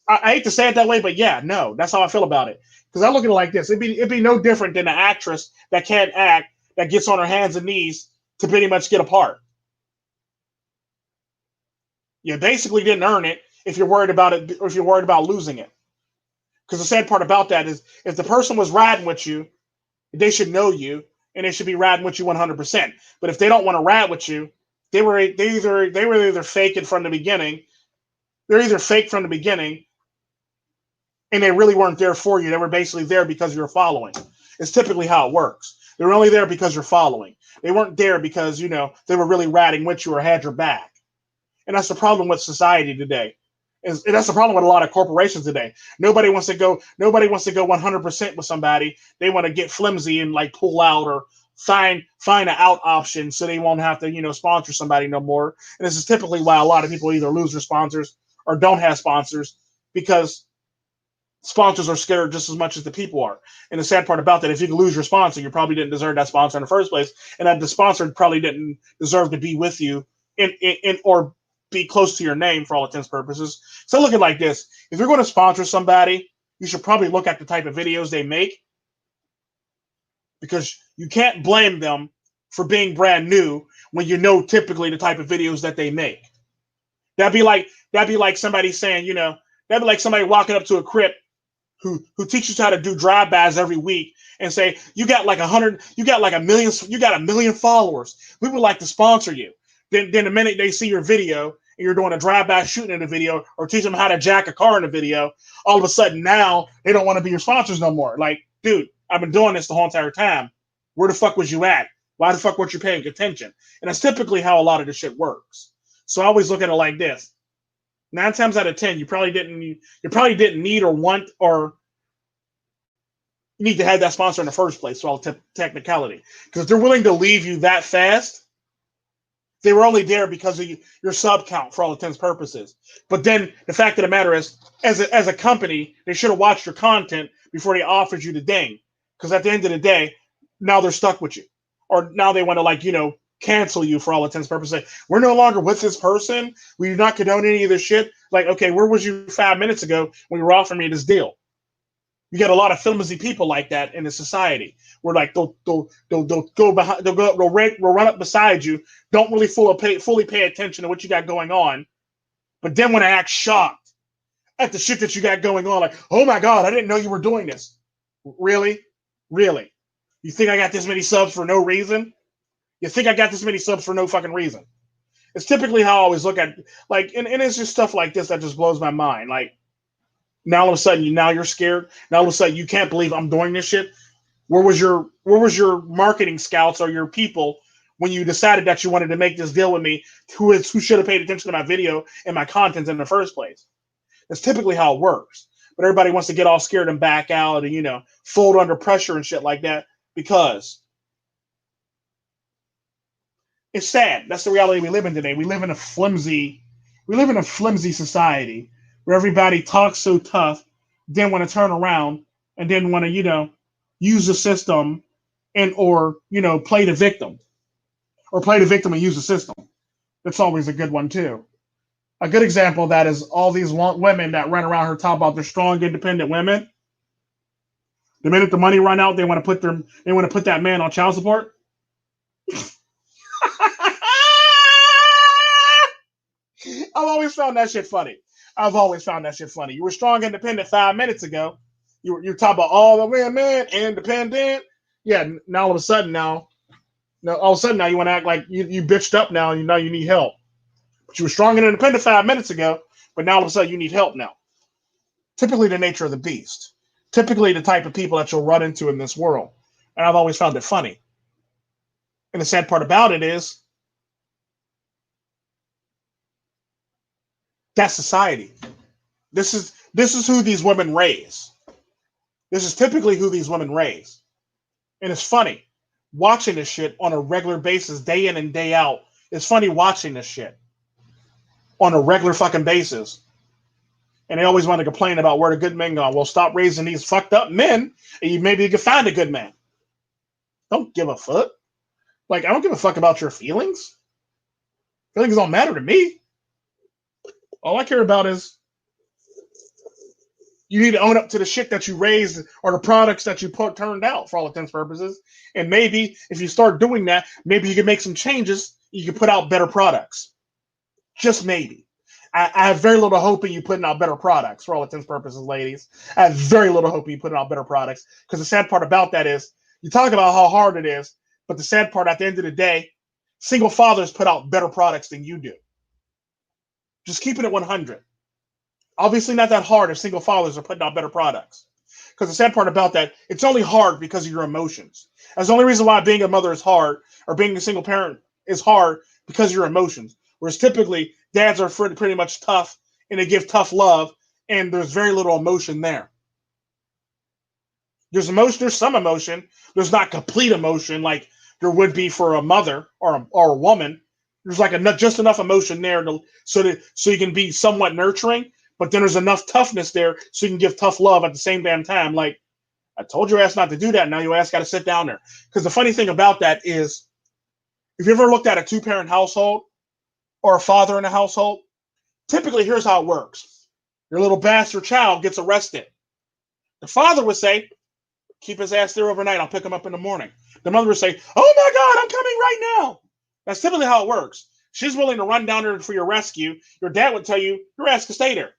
I hate to say it that way, but yeah, no, that's how I feel about it. Because I look at it like this. It'd be no different than an actress that can't act, that gets on her hands and knees to pretty much get a part. You basically didn't earn it if you're worried about it or if you're worried about losing it. Because the sad part about that is if the person was riding with you, they should know you and they should be riding with you 100%. But if they don't want to ride with you, they were either faking from the beginning. They're either fake from the beginning and they really weren't there for you. They were basically there because you're following. It's typically how it works. They're only there because you're following. They weren't there because, they were really riding with you or had your back. And that's the problem with society today. And that's the problem with a lot of corporations today. Nobody wants to go 100% with somebody. They want to get flimsy and like pull out or find an out option so they won't have to, sponsor somebody no more. And this is typically why a lot of people either lose their sponsors or don't have sponsors because sponsors are scared just as much as the people are. And the sad part about that, if you can lose your sponsor, you probably didn't deserve that sponsor in the first place. And that the sponsor probably didn't deserve to be with you in or be close to your name for all intents and purposes. So look at it like this. If you're going to sponsor somebody, you should probably look at the type of videos they make because you can't blame them for being brand new when you know typically the type of videos that they make. That'd be like somebody saying, that'd be like somebody walking up to a crip who teaches you how to do drive-bys every week and say, you got like 100, you got like a million, you got 1 million followers. We would like to sponsor you. Then the minute they see your video and you're doing a drive-by shooting in the video or teach them how to jack a car in the video, all of a sudden now they don't want to be your sponsors no more. Like, dude, I've been doing this the whole entire time. Where the fuck was you at? Why the fuck weren't you paying attention? And that's typically how a lot of this shit works. So I always look at it like this. 9 times out of 10, you probably didn't need or want or need to have that sponsor in the first place for all technicality. Because if they're willing to leave you that fast, They were only there because of your sub count for all intents and purposes. But then the fact of the matter is, as a company, they should have watched your content before they offered you the ding. Because at the end of the day, now they're stuck with you, or now they want to cancel you for all intents and purposes. We're no longer with this person. We do not condone any of this shit. Like, okay, where was you 5 minutes ago when you were offering me this deal? You got a lot of flimsy people like that in the society. Where like they'll go behind, they'll run up beside you, don't really fully pay attention to what you got going on, but then when I act shocked at the shit that you got going on, like, oh my god, I didn't know you were doing this. Really? You think I got this many subs for no reason? You think I got this many subs for no fucking reason? It's typically how I always look at, like, and it's just stuff like this that just blows my mind. Like, now all of a sudden, you're scared. Now all of a sudden, you can't believe I'm doing this shit. Where was your marketing scouts or your people when you decided that you wanted to make this deal with me? Who should have paid attention to my video and my content in the first place? That's typically how it works. But everybody wants to get all scared and back out and fold under pressure and shit like that because it's sad. That's the reality we live in today. We live in a flimsy society where everybody talks so tough, then want to turn around and then want to, use the system or play the victim and use the system. That's always a good one too. A good example of that is all these women that run around here talking about they're strong, independent women. The minute the money run out, they want to put that man on child support. I've always found that shit funny. You were strong, independent 5 minutes ago. You're talking about all the women, independent. Yeah, now all of a sudden now you want to act like you bitched up now and you need help. But you were strong and independent 5 minutes ago, but now all of a sudden you need help now. Typically the nature of the beast. Typically the type of people that you'll run into in this world. And I've always found it funny. And the sad part about it is that's society. This is who these women raise. This is typically who these women raise. And it's funny watching this shit on a regular basis, day in and day out. It's funny watching this shit on a regular fucking basis. And they always want to complain about where the good men go. Well, stop raising these fucked up men, and maybe you can find a good man. Don't give a fuck. Like, I don't give a fuck about your feelings. Feelings don't matter to me. All I care about is you need to own up to the shit that you raised or the products that you turned out for all intents and purposes. And maybe if you start doing that, maybe you can make some changes. You can put out better products. Just maybe. I have very little hope in you putting out better products for all intents and purposes, ladies. I have very little hope in you putting out better products because the sad part about that is you talk about how hard it is, but the sad part at the end of the day, single fathers put out better products than you do. Just keeping it 100. Obviously not that hard if single fathers are putting out better products. Because the sad part about that, it's only hard because of your emotions. That's the only reason why being a mother is hard or being a single parent is hard because of your emotions. Whereas typically dads are pretty much tough and they give tough love and there's very little emotion there. There's some emotion. There's not complete emotion like there would be for a mother or a woman. There's like just enough emotion there so you can be somewhat nurturing. But then there's enough toughness there so you can give tough love at the same damn time. Like, I told your ass not to do that. Now your ass got to sit down there. Because the funny thing about that is, if you ever looked at a two-parent household or a father in a household, typically here's how it works. Your little bastard child gets arrested. The father would say, keep his ass there overnight. I'll pick him up in the morning. The mother would say, oh my God, I'm coming right now. That's typically how it works. She's willing to run down there for your rescue. Your dad would tell you, your ass can stay there.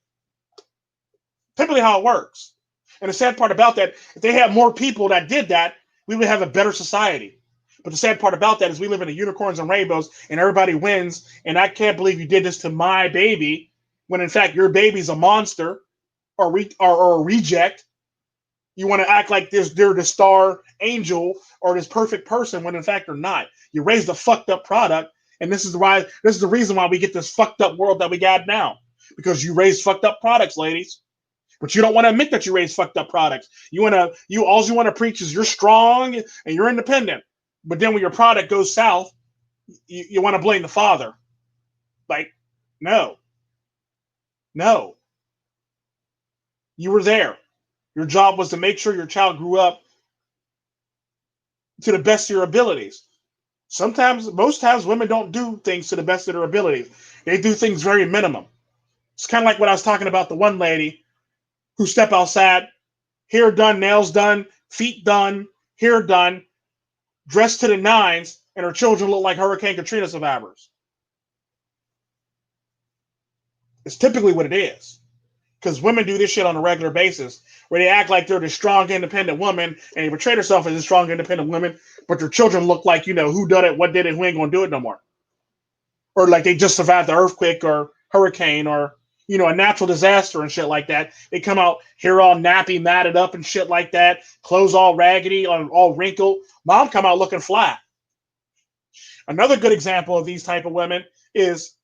Typically how it works. And the sad part about that, if they had more people that did that, we would have a better society. But the sad part about that is we live in a unicorns and rainbows and everybody wins. And I can't believe you did this to my baby when in fact your baby's a monster or a reject. You want to act like they're the star angel or this perfect person when in fact they're not. You raised a fucked up product. And this is the reason why we get this fucked up world that we got now. Because you raised fucked up products, ladies. But you don't want to admit that you raise fucked up products. All you want to preach is you're strong and you're independent. But then when your product goes south, You want to blame the father. Like, no, no. You were there. Your job was to make sure your child grew up to the best of your abilities. Sometimes, most times, women don't do things to the best of their abilities. They do things very minimum. It's kind of like what I was talking about, the one lady who stepped outside, hair done, nails done, feet done, hair done, dressed to the nines, and her children look like Hurricane Katrina survivors. It's typically what it is. Because women do this shit on a regular basis, where they act like they're the strong, independent woman, and they portray themselves as a strong, independent woman, but their children look like, who done it, what did it, who ain't gonna do it no more. Or like they just survived the earthquake or hurricane or, a natural disaster and shit like that. They come out here all nappy, matted up and shit like that, clothes all raggedy, all wrinkled. Mom come out looking flat. Another good example of these type of women is,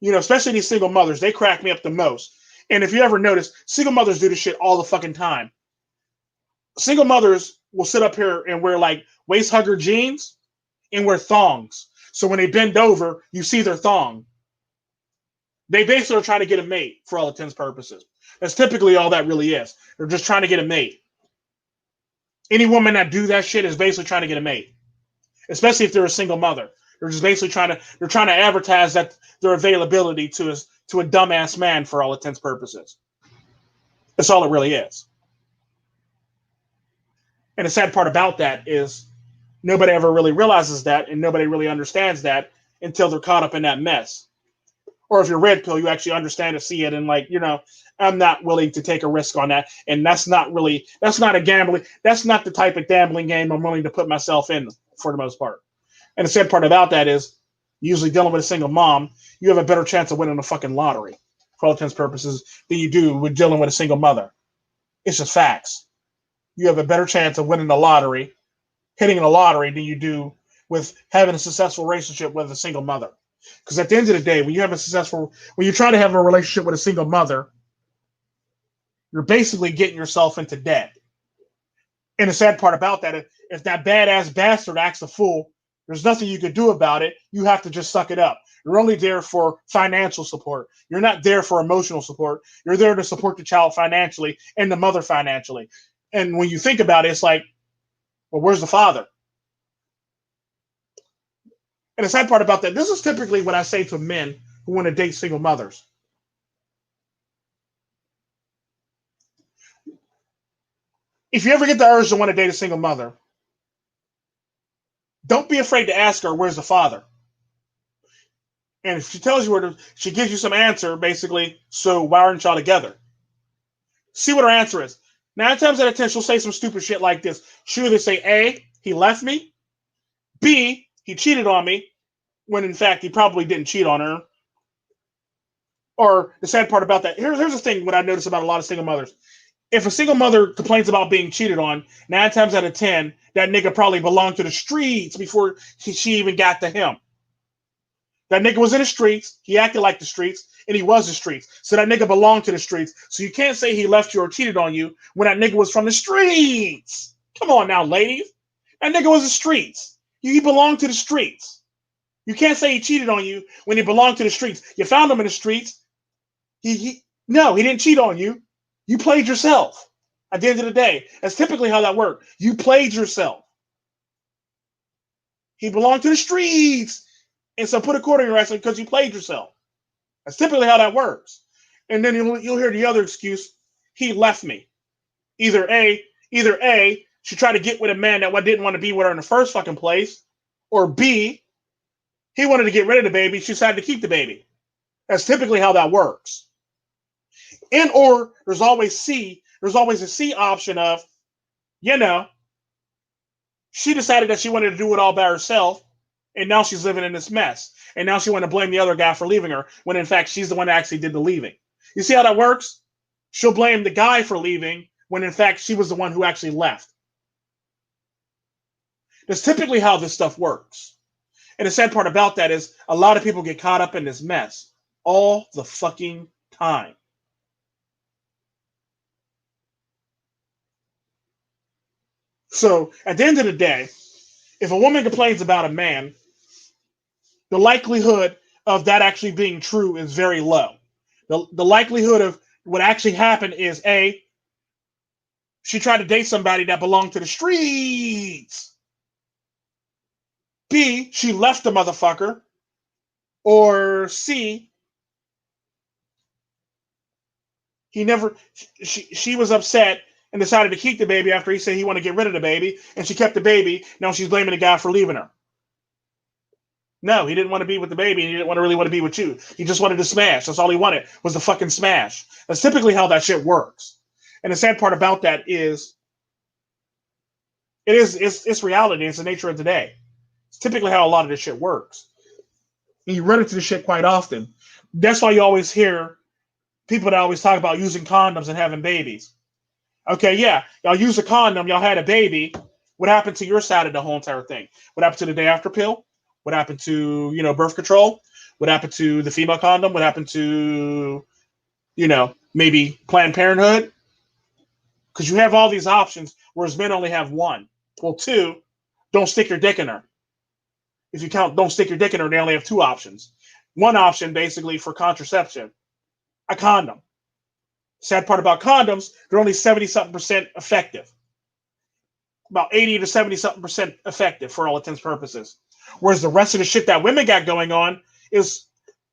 especially these single mothers, they crack me up the most. And if you ever notice, single mothers do this shit all the fucking time. Single mothers will sit up here and wear like waist hugger jeans and wear thongs. So when they bend over, you see their thong. They basically are trying to get a mate for all intents and purposes. That's typically all that really is. They're just trying to get a mate. Any woman that do that shit is basically trying to get a mate, especially if they're a single mother. They're just basically trying to advertise that their availability to a dumbass man for all intents and purposes. That's all it really is. And the sad part about that is nobody ever really realizes that, and nobody really understands that until they're caught up in that mess. Or if you're red pill, you actually understand and see it, and I'm not willing to take a risk on that. And that's not a gambling. That's not the type of gambling game I'm willing to put myself in for the most part. And the sad part about that is, usually dealing with a single mom, you have a better chance of winning the fucking lottery, for all intents and purposes, than you do with dealing with a single mother. It's just facts. You have a better chance of winning the lottery, hitting the lottery, than you do with having a successful relationship with a single mother. Because at the end of the day, when you're trying to have a relationship with a single mother, you're basically getting yourself into debt. And the sad part about that, if that badass bastard acts a fool, there's nothing you can do about it. You have to just suck it up. You're only there for financial support. You're not there for emotional support. You're there to support the child financially and the mother financially. And when you think about it, it's like, well, where's the father? And the sad part about that, this is typically what I say to men who want to date single mothers. If you ever get the urge to want to date a single mother, don't be afraid to ask her, where's the father? And if she tells you she gives you some answer, basically, so why aren't y'all together? See what her answer is. 9 times out of 10, she'll say some stupid shit like this. She'll either say, A, he left me. B, he cheated on me, when in fact he probably didn't cheat on her. Or the sad part about that, here's the thing, what I notice about a lot of single mothers. If a single mother complains about being cheated on, 9 times out of 10, that nigga probably belonged to the streets before she even got to him. That nigga was in the streets, he acted like the streets, and he was the streets. So that nigga belonged to the streets. So you can't say he left you or cheated on you when that nigga was from the streets. Come on now, ladies. That nigga was the streets. He belonged to the streets. You can't say he cheated on you when he belonged to the streets. You found him in the streets. No, he didn't cheat on you. You played yourself. At the end of the day, that's typically how that worked. You played yourself. He belonged to the streets. And so put a quarter in your ass because you played yourself. That's typically how that works. And then you'll hear the other excuse. He left me. Either A, she tried to get with a man that didn't want to be with her in the first fucking place. Or B, he wanted to get rid of the baby. She decided to keep the baby. That's typically how that works. And or there's always C. There's always a C option of, she decided that she wanted to do it all by herself. And now she's living in this mess. And now she wanted to blame the other guy for leaving her, when in fact she's the one that actually did the leaving. You see how that works? She'll blame the guy for leaving, when in fact she was the one who actually left. That's typically how this stuff works. And the sad part about that is a lot of people get caught up in this mess all the fucking time. So at the end of the day, if a woman complains about a man, The likelihood of that actually being true is very low. The likelihood of what actually happened is A, she tried to date somebody that belonged to the streets. B, she left the motherfucker. Or C, he never she was upset and decided to keep the baby after he said he wanted to get rid of the baby, and she kept the baby. Now she's blaming the guy for leaving her. No, he didn't want to be with the baby, and he didn't really want to be with you. He just wanted to smash. That's all he wanted, was the fucking smash. That's typically how that shit works. And the sad part about that is it's reality. It's the nature of today. It's typically how a lot of this shit works. And you run into this shit quite often. That's why you always hear people that always talk about using condoms and having babies. Okay, yeah, y'all use a condom, y'all had a baby. What happened to your side of the whole entire thing? What happened to the day after pill? What happened to, birth control? What happened to the female condom? What happened to, maybe Planned Parenthood? Because you have all these options, whereas men only have one. Well, two, don't stick your dick in her. If you count don't stick your dick in her, they only have two options. One option, basically, for contraception, a condom. Sad part about condoms, they're only 70-something% effective. About 80 to 70-something% effective for all intents and purposes. Whereas the rest of the shit that women got going on is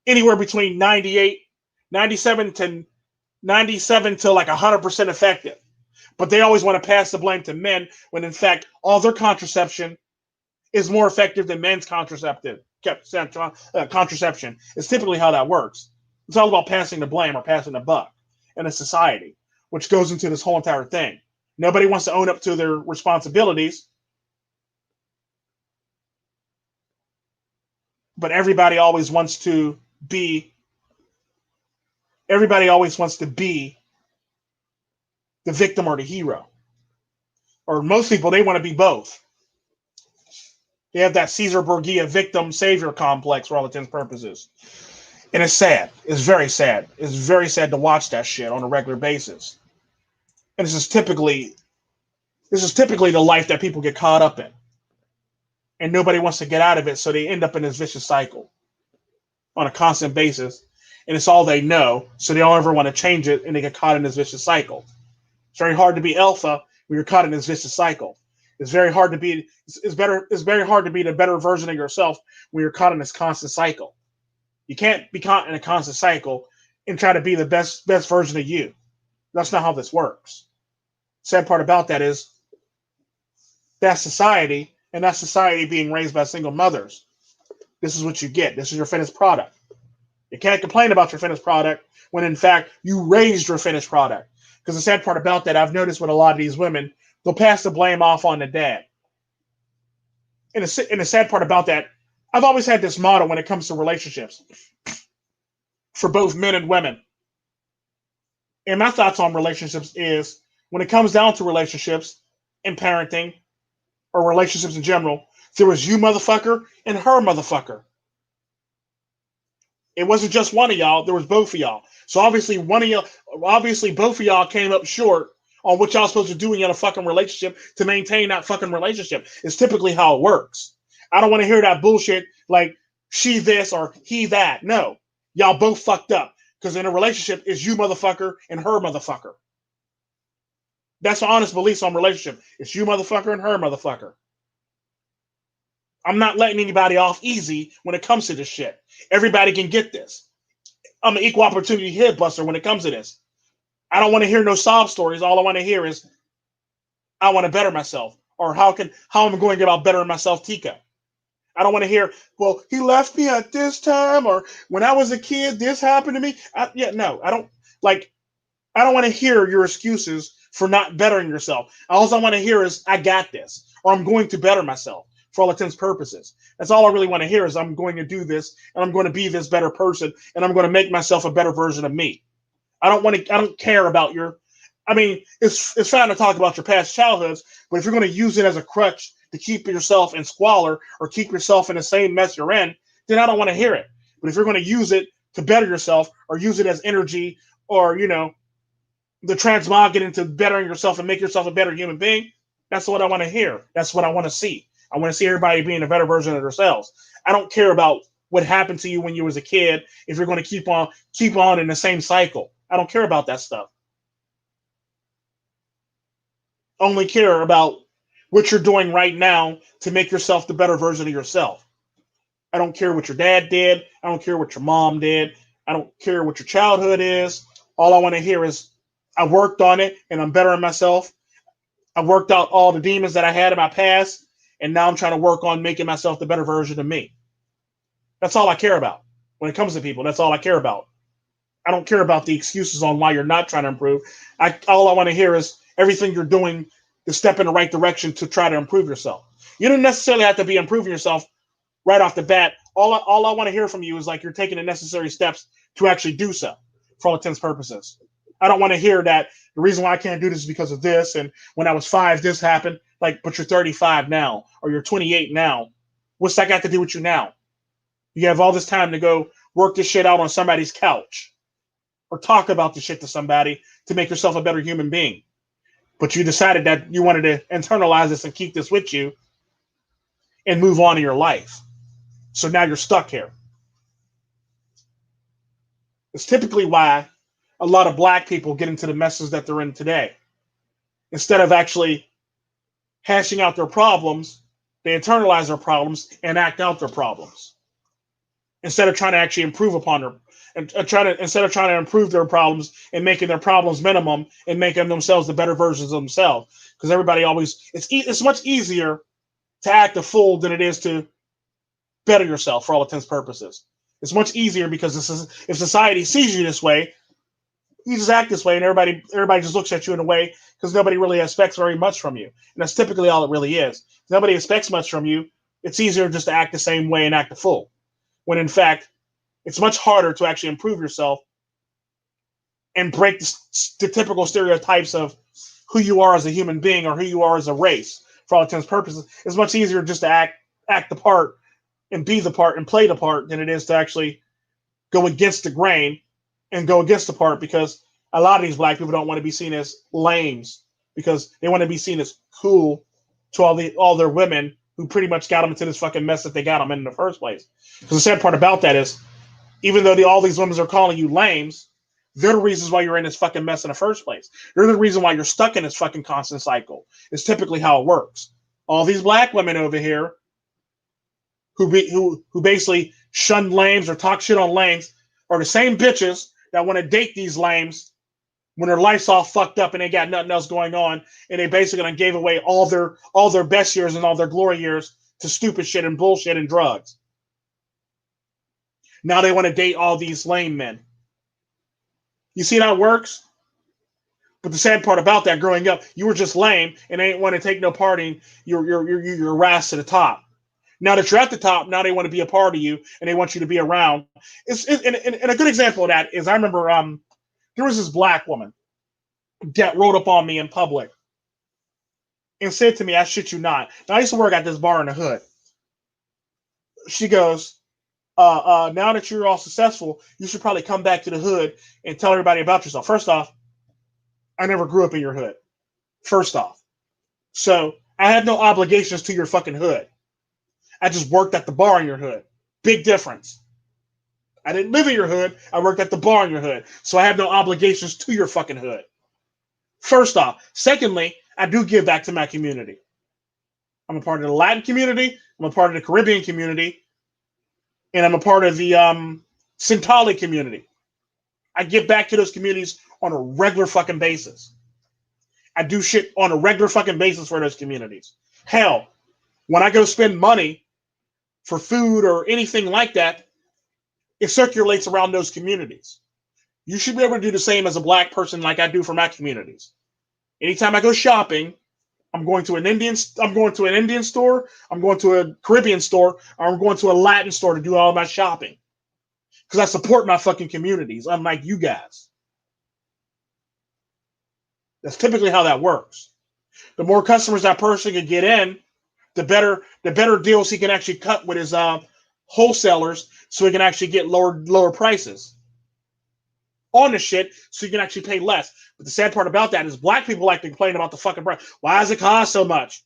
anywhere between 97 to like 100% effective. But they always want to pass the blame to men when, in fact, all their contraception is more effective than men's contraception. It's typically how that works. It's all about passing the blame or passing the buck in a society, which goes into this whole entire thing. Nobody wants to own up to their responsibilities, but everybody always wants to be the victim or the hero. Or most people, they want to be both. They have that Caesar Borgia victim savior complex for all intents and purposes. And it's sad. It's very sad. It's very sad to watch that shit on a regular basis. And this is typically the life that people get caught up in. And nobody wants to get out of it, so they end up in this vicious cycle on a constant basis. And it's all they know, so they don't ever want to change it, and they get caught in this vicious cycle. It's very hard to be alpha when you're caught in this vicious cycle. It's very hard to be the better version of yourself when you're caught in this constant cycle. You can't be caught in a constant cycle and try to be the best version of you. That's not how this works. Sad part about that is that's society, and that's society being raised by single mothers. This is what you get. This is your finished product. You can't complain about your finished product when, in fact, you raised your finished product. Because the sad part about that, I've noticed with a lot of these women, they'll pass the blame off on the dad. And the sad part about that, I've always had this motto when it comes to relationships for both men and women. And my thoughts on relationships is, when it comes down to relationships and parenting or relationships in general, there was you motherfucker and her motherfucker. It wasn't just one of y'all, there was both of y'all. So obviously both of y'all came up short on what y'all supposed to do in a fucking relationship to maintain that fucking relationship. It's typically how it works. I don't want to hear that bullshit like she this or he that. No. Y'all both fucked up. Because in a relationship, it's you motherfucker and her motherfucker. That's my honest beliefs on relationship. It's you motherfucker and her motherfucker. I'm not letting anybody off easy when it comes to this shit. Everybody can get this. I'm an equal opportunity hit buster when it comes to this. I don't want to hear no sob stories. All I want to hear is I want to better myself. Or how am I going to get about bettering myself, Tico? I don't want to hear, well, he left me at this time, or when I was a kid, this happened to me. I don't want to hear your excuses for not bettering yourself. All I want to hear is I got this, or I'm going to better myself for all intents and purposes. That's all I really want to hear is I'm going to do this, and I'm going to be this better person, and I'm going to make myself a better version of me. I don't care about it's fine to talk about your past childhoods, but if you're going to use it as a crutch to keep yourself in squalor or keep yourself in the same mess you're in, then I don't want to hear it. But if you're going to use it to better yourself or use it as energy or, the transmog it into bettering yourself and make yourself a better human being, that's what I want to hear. That's what I want to see. I want to see everybody being a better version of themselves. I don't care about what happened to you when you was a kid if you're going to keep on in the same cycle. I don't care about that stuff. I only care about what you're doing right now to make yourself the better version of yourself. I don't care what your dad did. I don't care what your mom did. I don't care what your childhood is. All I want to hear is I worked on it and I'm better than myself. I worked out all the demons that I had in my past, and now I'm trying to work on making myself the better version of me. That's all I care about. When it comes to people, that's all I care about. I don't care about the excuses on why you're not trying to improve. All I want to hear is everything you're doing to step in the right direction to try to improve yourself. You don't necessarily have to be improving yourself right off the bat. All I want to hear from you is like you're taking the necessary steps to actually do so, for all intents and purposes. I don't want to hear that the reason why I can't do this is because of this, and when I was 5, this happened. Like, but you're 35 now, or you're 28 now. What's that got to do with you now? You have all this time to go work this shit out on somebody's couch, or talk about the shit to somebody to make yourself a better human being. But you decided that you wanted to internalize this and keep this with you and move on in your life. So now you're stuck here. It's typically why a lot of black people get into the messes that they're in today. Instead of actually hashing out their problems, they internalize their problems and act out their problems. Instead of trying to actually improve upon their instead of trying to improve their problems and making their problems minimum and making themselves the better versions of themselves. Because everybody always it's much easier to act a fool than it is to better yourself for all intents and purposes. It's much easier because if society sees you this way, you just act this way, and everybody just looks at you in a way because nobody really expects very much from you, and that's typically all it really is. If nobody expects much from you, it's easier just to act the same way and act a fool. When in fact, it's much harder to actually improve yourself and break the typical stereotypes of who you are as a human being or who you are as a race. For all intents and purposes, it's much easier just to act the part and be the part and play the part than it is to actually go against the grain and go against the part, because a lot of these black people don't want to be seen as lames because they want to be seen as cool to all their women who pretty much got them into this fucking mess that they got them in the first place. Because the sad part about that is, even though all these women are calling you lames, they're the reasons why you're in this fucking mess in the first place. They're the reason why you're stuck in this fucking constant cycle. It's typically how it works. All these black women over here who basically shun lames or talk shit on lames are the same bitches that want to date these lames when their life's all fucked up and they got nothing else going on, and they basically gave away all their best years and all their glory years to stupid shit and bullshit and drugs. Now they want to date all these lame men. You see how it works? But the sad part about that, growing up, you were just lame and they didn't want to take no part in your rise to the top. Now that you're at the top, now they want to be a part of you and they want you to be around. And a good example of that is I remember there was this black woman that rode up on me in public and said to me, I shit you not. Now I used to work at this bar in the hood. She goes, now that you're all successful, you should probably come back to the hood and tell everybody about yourself. First off, I never grew up in your hood. First off. So I had no obligations to your fucking hood. I just worked at the bar in your hood. Big difference. I didn't live in your hood. I worked at the bar in your hood. So I have no obligations to your fucking hood. First off. Secondly, I do give back to my community. I'm a part of the Latin community. I'm a part of the Caribbean community. And I'm a part of the Sintali community. I give back to those communities on a regular fucking basis. I do shit on a regular fucking basis for those communities. Hell, when I go spend money for food or anything like that, it circulates around those communities. You should be able to do the same as a black person like I do for my communities. Anytime I go shopping, I'm going to an Indian store, I'm going to a Caribbean store, or I'm going to a Latin store to do all my shopping. Because I support my fucking communities, unlike you guys. That's typically how that works. The more customers that person can get in, the better deals he can actually cut with his wholesalers, so he can actually get lower prices on the shit, so you can actually pay less. But the sad part about that is black people like to complain about the fucking price. Why does it cost so much?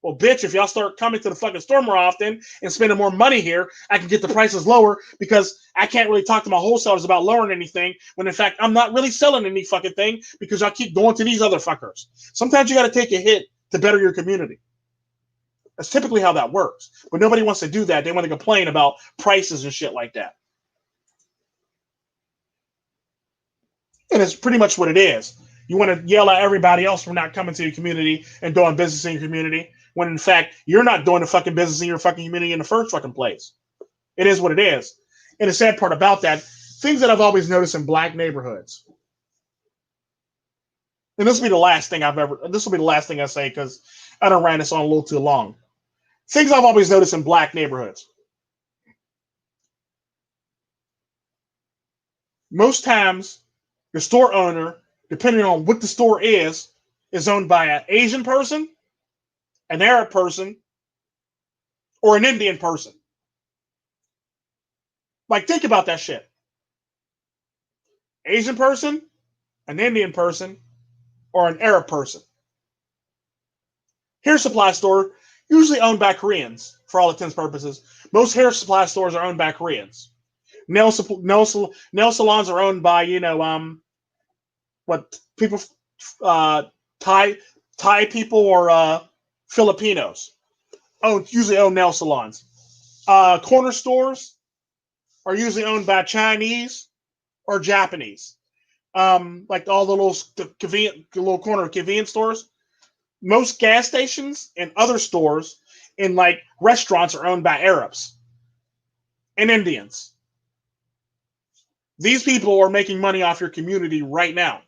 Well, bitch, if y'all start coming to the fucking store more often and spending more money here, I can get the prices lower because I can't really talk to my wholesalers about lowering anything when, in fact, I'm not really selling any fucking thing because y'all keep going to these other fuckers. Sometimes you got to take a hit to better your community. That's typically how that works. But nobody wants to do that. They want to complain about prices and shit like that. And it's pretty much what it is. You want to yell at everybody else for not coming to your community and doing business in your community, when in fact you're not doing the fucking business in your fucking community in the first fucking place. It is what it is. And the sad part about that, things that I've always noticed in black neighborhoods. And this will be the last thing I say because I don't ran this on a little too long. Things I've always noticed in black neighborhoods. Most times, the store owner, depending on what the store is owned by an Asian person, an Arab person, or an Indian person. Like, think about that shit. Asian person, an Indian person, or an Arab person. Hair supply store, usually owned by Koreans, for all intents and purposes. Most hair supply stores are owned by Koreans. Nail salons are owned by, what people, Thai people or Filipinos. Usually own nail salons. Corner stores are usually owned by Chinese or Japanese. Like all the little corner convenience stores. Most gas stations and other stores and like restaurants are owned by Arabs and Indians. These people are making money off your community right now.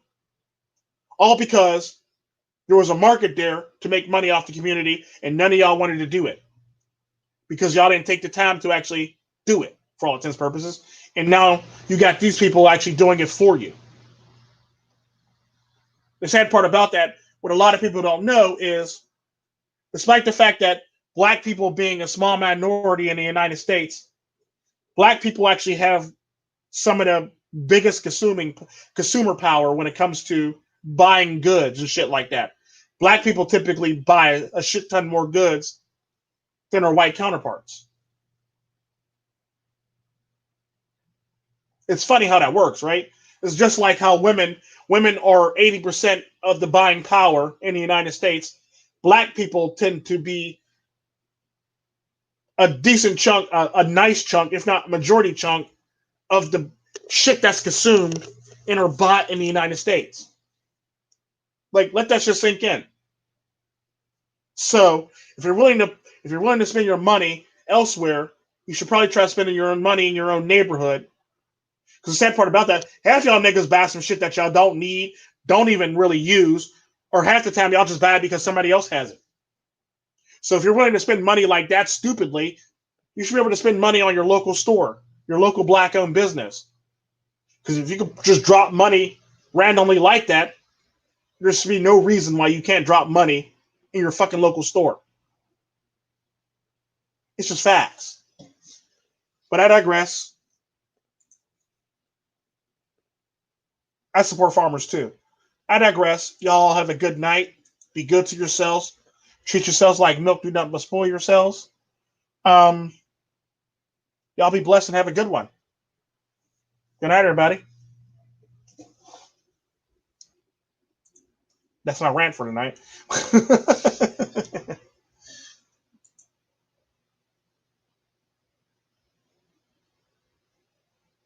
All because there was a market there to make money off the community and none of y'all wanted to do it. Because y'all didn't take the time to actually do it for all intents and purposes. And now you got these people actually doing it for you. The sad part about that, what a lot of people don't know is, despite the fact that black people being a small minority in the United States, black people actually have some of the biggest consumer power when it comes to buying goods and shit like that. Black people typically buy a shit ton more goods than our white counterparts. It's funny how that works, right? It's just like how women are 80% of the buying power in the United States. Black people tend to be a decent chunk, a nice chunk, if not majority chunk, of the shit that's consumed and are bought in the United States. Like, let that shit sink in. So, if you're willing to spend your money elsewhere, you should probably try spending your own money in your own neighborhood. Because the sad part about that, half y'all niggas buy some shit that y'all don't need, don't even really use, or half the time y'all just buy it because somebody else has it. So if you're willing to spend money like that stupidly, you should be able to spend money on your local store, your local black-owned business. Because if you could just drop money randomly like that, there should be no reason why you can't drop money in your fucking local store. It's just facts. But I digress. I support farmers too. I digress. Y'all have a good night. Be good to yourselves. Treat yourselves like milk. Do not spoil yourselves. Y'all be blessed and have a good one. Good night, everybody. That's my rant for tonight.